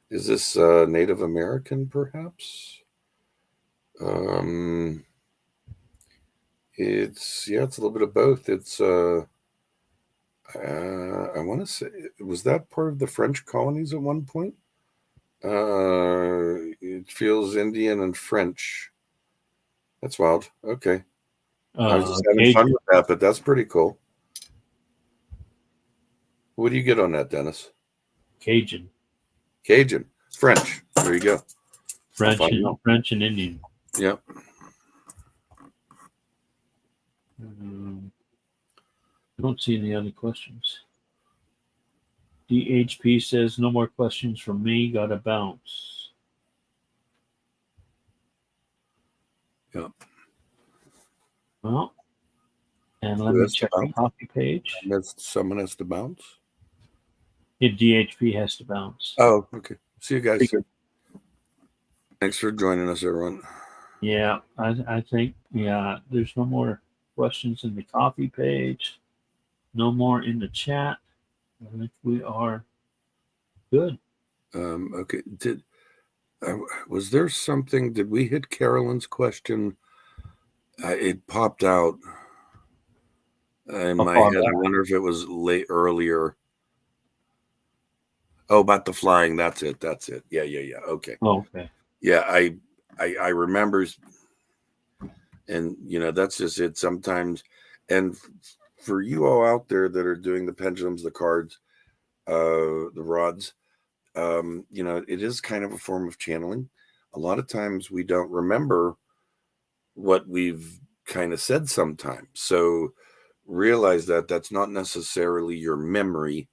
Is this Native American, perhaps? It's a little bit of both. It's I want to say, was that part of the French colonies at one point? It feels Indian and French. That's wild. Okay. I was just having fun with that, but that's pretty cool. What do you get on that, Dennis? Cajun. French. There you go. French and Indian. Yep. I don't see any other questions. DHP says no more questions from me. Gotta bounce. Yep. Well, and let me check the copy page. Someone has to bounce. Yeah, DHP has to bounce. Oh, okay. See you guys. Thanks for joining us, everyone. Yeah, I think, there's no more questions in the copy page. No more in the chat. I think we are good. Okay. Was there something? Did we hit Carolyn's question It popped out in How my far head. I back? wonder if it was late earlier. Oh, about the flying. That's it. That's it. Yeah. Okay. Oh, okay. Yeah, I remember, and that's just it. Sometimes, and for you all out there that are doing the pendulums, the cards, the rods, it is kind of a form of channeling. A lot of times we don't remember what we've kind of said sometimes. So realize that that's not necessarily your memory,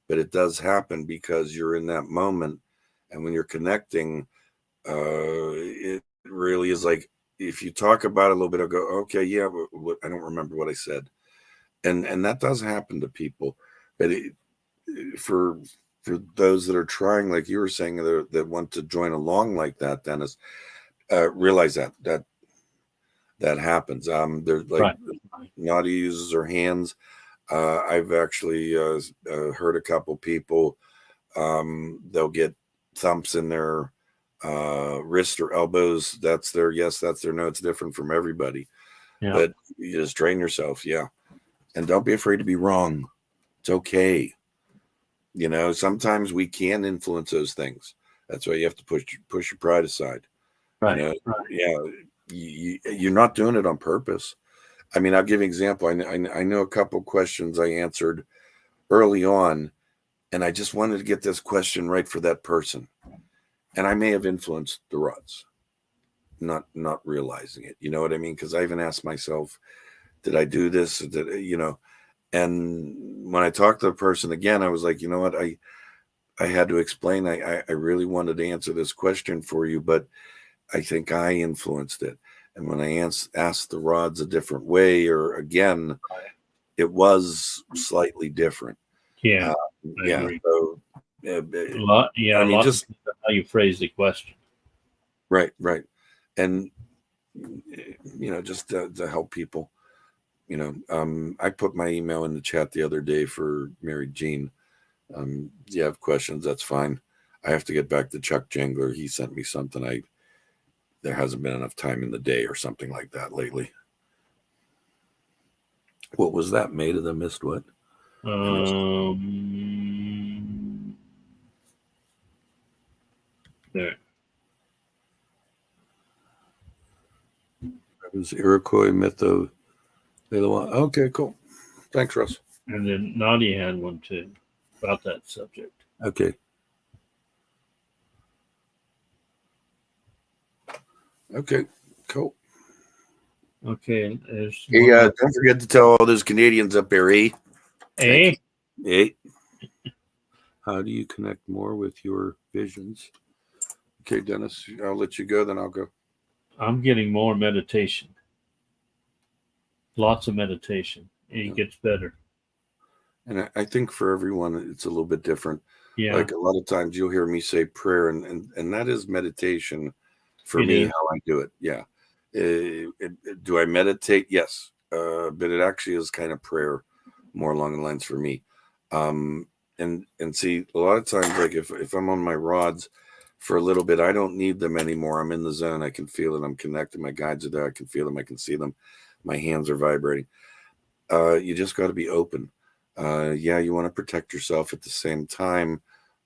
but it does happen because you're in that moment. And when you're connecting, it really is like, if you talk about it a little bit, I'll go, okay, yeah, but I don't remember what I said. And that does happen to people. But for those that are trying, like you were saying, that want to join along like that, Dennis, realize that happens. There's like Right. Nadia uses her hands. I've actually heard a couple people, they'll get thumps in their wrist or elbows. That's their no. It's different from everybody, Yeah. but you just train yourself. Yeah, and don't be afraid to be wrong. It's okay. Sometimes we can influence those things. That's why you have to push your pride aside. Right. Right. Yeah, you're not doing it on purpose. I mean, I'll give you an example. I know a couple questions I answered early on, and I just wanted to get this question right for that person, and I may have influenced the rods, not realizing it. You know what I mean? Because I even asked myself, did I do this? And when I talked to the person again, I was like, you know what? I had to explain. I really wanted to answer this question for you, but I think I influenced it. And when I asked the rods a different way, or again, it was slightly different. Yeah. I Yeah. agree. So, A lot. Yeah. I A mean, lot just depends on how you phrase the question. right. And, just to help people, I put my email in the chat the other day for Mary Jean. You have questions, that's fine. I have to get back to Chuck Jangler. He sent me something. There hasn't been enough time in the day or something like that lately. What was that? Made of the mist? What? There. It was Iroquois myth of Leila. Okay, cool. Thanks, Russ. And then Nadia had one too about that subject. Okay, cool. Okay. There's Hey, don't forget to tell all those Canadians up there, eh? A. Hey. How do you connect more with your visions? Okay, Dennis, I'll let you go, then I'll go. I'm getting more meditation. Lots of meditation. It gets better. And I think for everyone, it's a little bit different. Yeah. Like a lot of times you'll hear me say prayer, and that is meditation for It me, is. how I do it. Yeah. Do I meditate? Yes. But it actually is kind of prayer, more along the lines for me. And see, a lot of times, like if I'm on my rods for a little bit, I don't need them anymore. I'm in the zone. I can feel it. I'm connected. My guides are there. I can feel them. I can see them. My hands are vibrating. You just got to be open. Yeah, you want to protect yourself at the same time.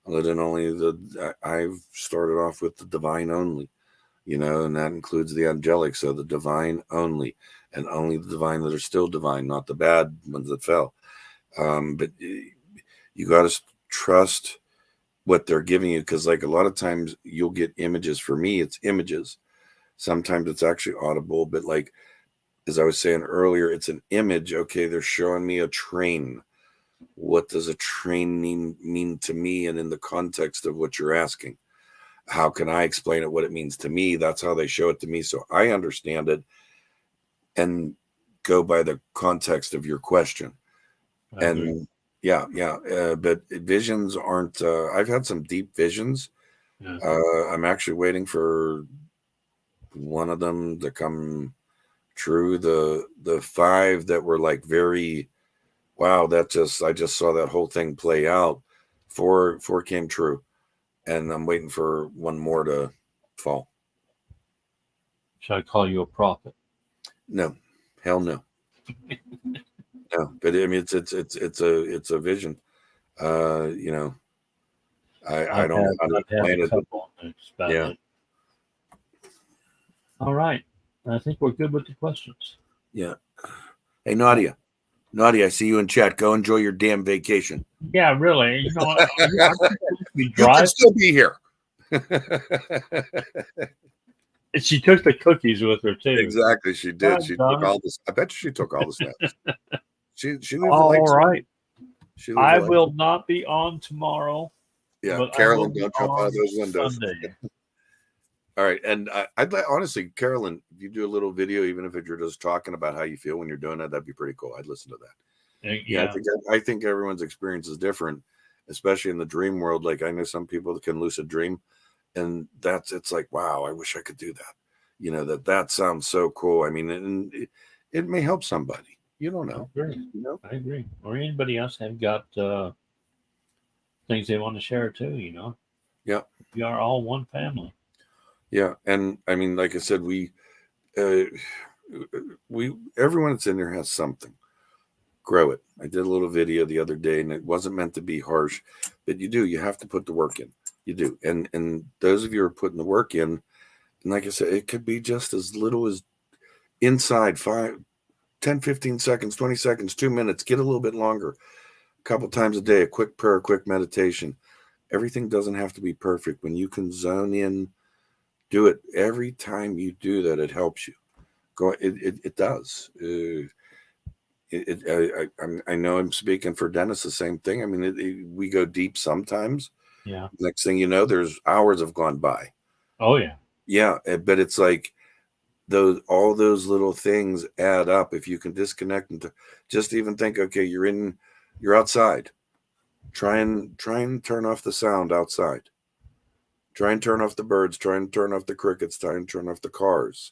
I've started off with the divine only, and that includes the angelic. So the divine only, and only the divine that are still divine, not the bad ones that fell. But you got to trust what they're giving you, because like a lot of times you'll get images. For me, it's images. Sometimes it's actually audible, but like as I was saying earlier, it's an image. Okay, they're showing me a train. What does a train mean to me? And in the context of what you're asking, how can I explain it, what it means to me? That's how they show it to me, so I understand it and go by the context of your question. I agree. And but visions aren't, I've had some deep visions. Yeah. I'm actually waiting for one of them to come true. The 5 that were like very, wow, I just saw that whole thing play out. 4 came true, and I'm waiting for one more to fall. Should I call you a prophet? No, hell no. No, but I mean, it's a vision. You know, I don't know how to I've had explain a it, but couple. That's about yeah. it. All right. I think we're good with the questions. Yeah. Hey, Nadia, I see you in chat. Go enjoy your damn vacation. Yeah, really. You know, I'm supposed to be You can driving. still be here. She took the cookies with her too. Exactly, she did. She took Doggone it. all this. I bet she took all the snaps. She leaves the All likes. right. She leaves I the likes. will not be on tomorrow. Yeah, but I will Carolyn, be don't jump out on of those windows. Sunday. All right, and I'd like, honestly, Carolyn, if you do a little video, even if you're just talking about how you feel when you're doing that, that'd be pretty cool. I'd listen to that. Yeah. I think everyone's experience is different, especially in the dream world. Like I know some people that can lucid dream, and it's like, wow, I wish I could do that. You know, that sounds so cool. I mean, and it may help somebody. You don't know. I agree. You know? I agree. Or anybody else have got things they want to share too, you know? Yeah. We are all one family. Yeah. And I mean, like I said, everyone that's in there has something. Grow it. I did a little video the other day, and it wasn't meant to be harsh, but you have to put the work in. You do. And those of you who are putting the work in, and like I said, it could be just as little as inside 10, 15 seconds, 20 seconds, 2 minutes, get a little bit longer, a couple times a day, a quick prayer, a quick meditation. Everything doesn't have to be perfect. When you can zone in, do it every time you do that, it helps you. It does. I know I'm speaking for Dennis, the same thing. I mean, we go deep sometimes. Yeah. Next thing you know, there's hours have gone by. Oh yeah. Yeah, but it's like all those little things add up. If you can disconnect and just even think, okay, you're outside. Try and turn off the sound outside. Try and turn off the birds. Try and turn off the crickets. Try and turn off the cars.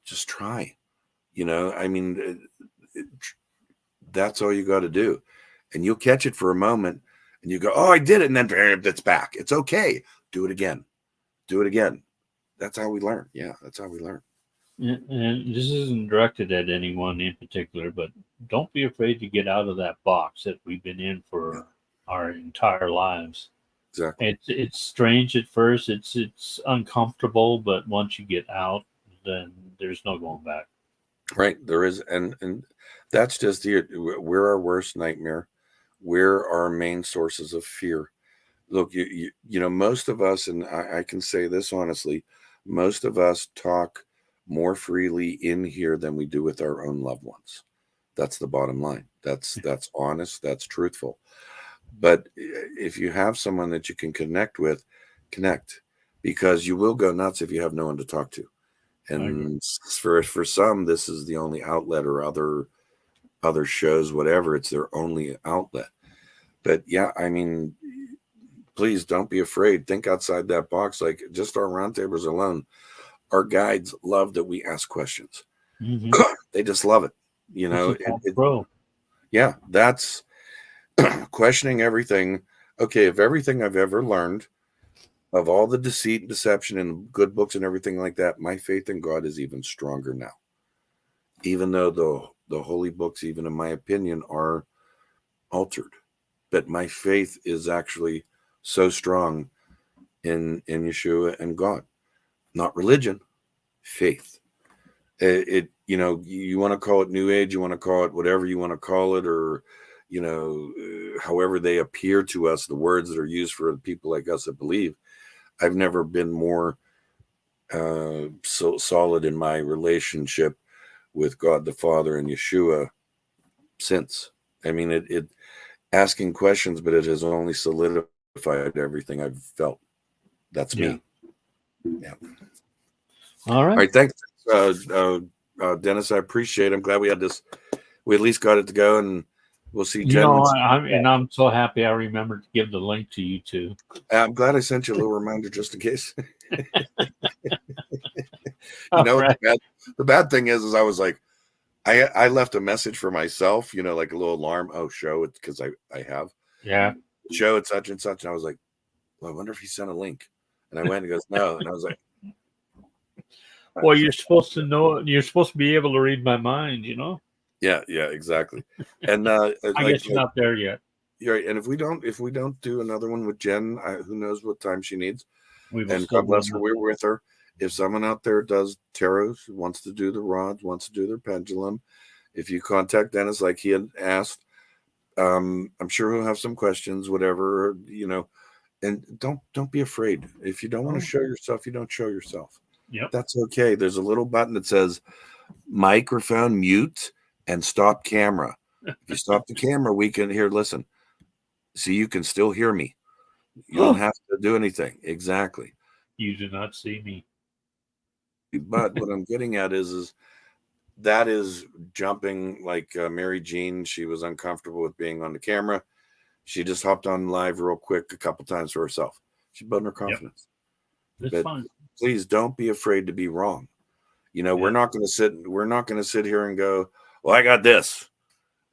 Just try. You know, I mean, that's all you got to do, and you'll catch it for a moment, and you go, "Oh, I did it," and then it's back. It's okay. Do it again. Do it again. That's how we learn. Yeah, that's how we learn. And this isn't directed at anyone in particular, but don't be afraid to get out of that box that we've been in for our entire lives. Exactly. It's strange at first. It's uncomfortable, but once you get out, then there's no going back. Right. There is, and that's just it. We're our worst nightmare. We're our main sources of fear. Look, you know, most of us, and I can say this honestly, most of us talk more freely in here than we do with our own loved ones. That's the bottom line. That's honest. That's truthful. But if you have someone that you can connect with, connect, because you will go nuts if you have no one to talk to. And for some, this is the only outlet, or other shows, whatever. It's their only outlet. But yeah, I mean, please don't be afraid. Think outside that box. Like just our roundtables alone, our guides love that we ask questions. Mm-hmm. They just love it. You know, yeah, that's questioning everything. Okay, of everything I've ever learned, of all the deceit and deception and good books and everything like that, my faith in God is even stronger now. Even though the holy books, even in my opinion, are altered, but my faith is actually so strong in Yeshua and God. Not religion, faith. You know, you want to call it New Age, you want to call it whatever you want to call it, or you know, however they appear to us, the words that are used for people like us that believe. I've never been more so solid in my relationship with God the Father and Yeshua since. I mean, it asking questions, but it has only solidified everything I've felt. That's me. Yeah. All right. All right. Thanks, Dennis. I appreciate it. I'm glad we had this. We at least got it to go, and we'll see Jen. I'm so happy I remembered to give the link to you too. I'm glad I sent you a little reminder just in case. You know, right. The bad thing is I was like, I left a message for myself, you know, like a little alarm. Oh, show it, because I have. Yeah. Show it such and such. And I was like, well, I wonder if he sent a link. And I went and he goes, no. And I was like, Well, you're supposed to know. You're supposed to be able to read my mind. You know. Yeah, exactly. And I guess you're not there yet. you're right. And if we don't do another one with Jen, who knows what time she needs. We will And still God bless do her, we're with her. If someone out there does tarot, wants to do the rods, wants to do their pendulum, if you contact Dennis like he had asked, I'm sure he'll have some questions, whatever, and don't be afraid. If you don't want to show yourself, you don't show yourself. Yep. That's okay. There's a little button that says microphone mute and stop camera. If you stop the camera, we can listen. See, you can still hear me. You don't have to do anything. Exactly. You do not see me. But what I'm getting at is that is jumping like Mary Jean. She was uncomfortable with being on the camera. She just hopped on live real quick a couple times for herself. She built her confidence. That's But fine. please don't be afraid to be wrong. We're not going to sit here and go, well, I got this.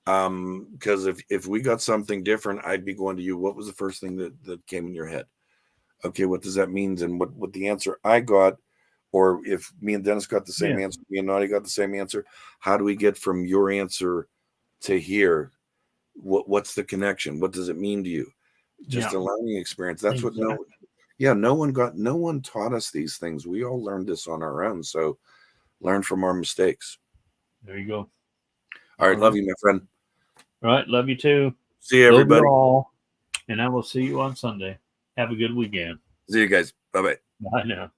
Because if we got something different, I'd be going to you. What was the first thing that came in your head? Okay, what does that mean? And what the answer I got, or if me and Dennis got the same answer, me and Nadia got the same answer, how do we get from your answer to here? What's the connection? What does it mean to you? Just a learning experience. That's what no one taught us these things. We all learned this on our own. So learn from our mistakes. There you go. All right. Love you, my friend. All right. Love you too. See you, everybody. Love you all. And I will see you on Sunday. Have a good weekend. See you guys. Bye-bye. Bye now.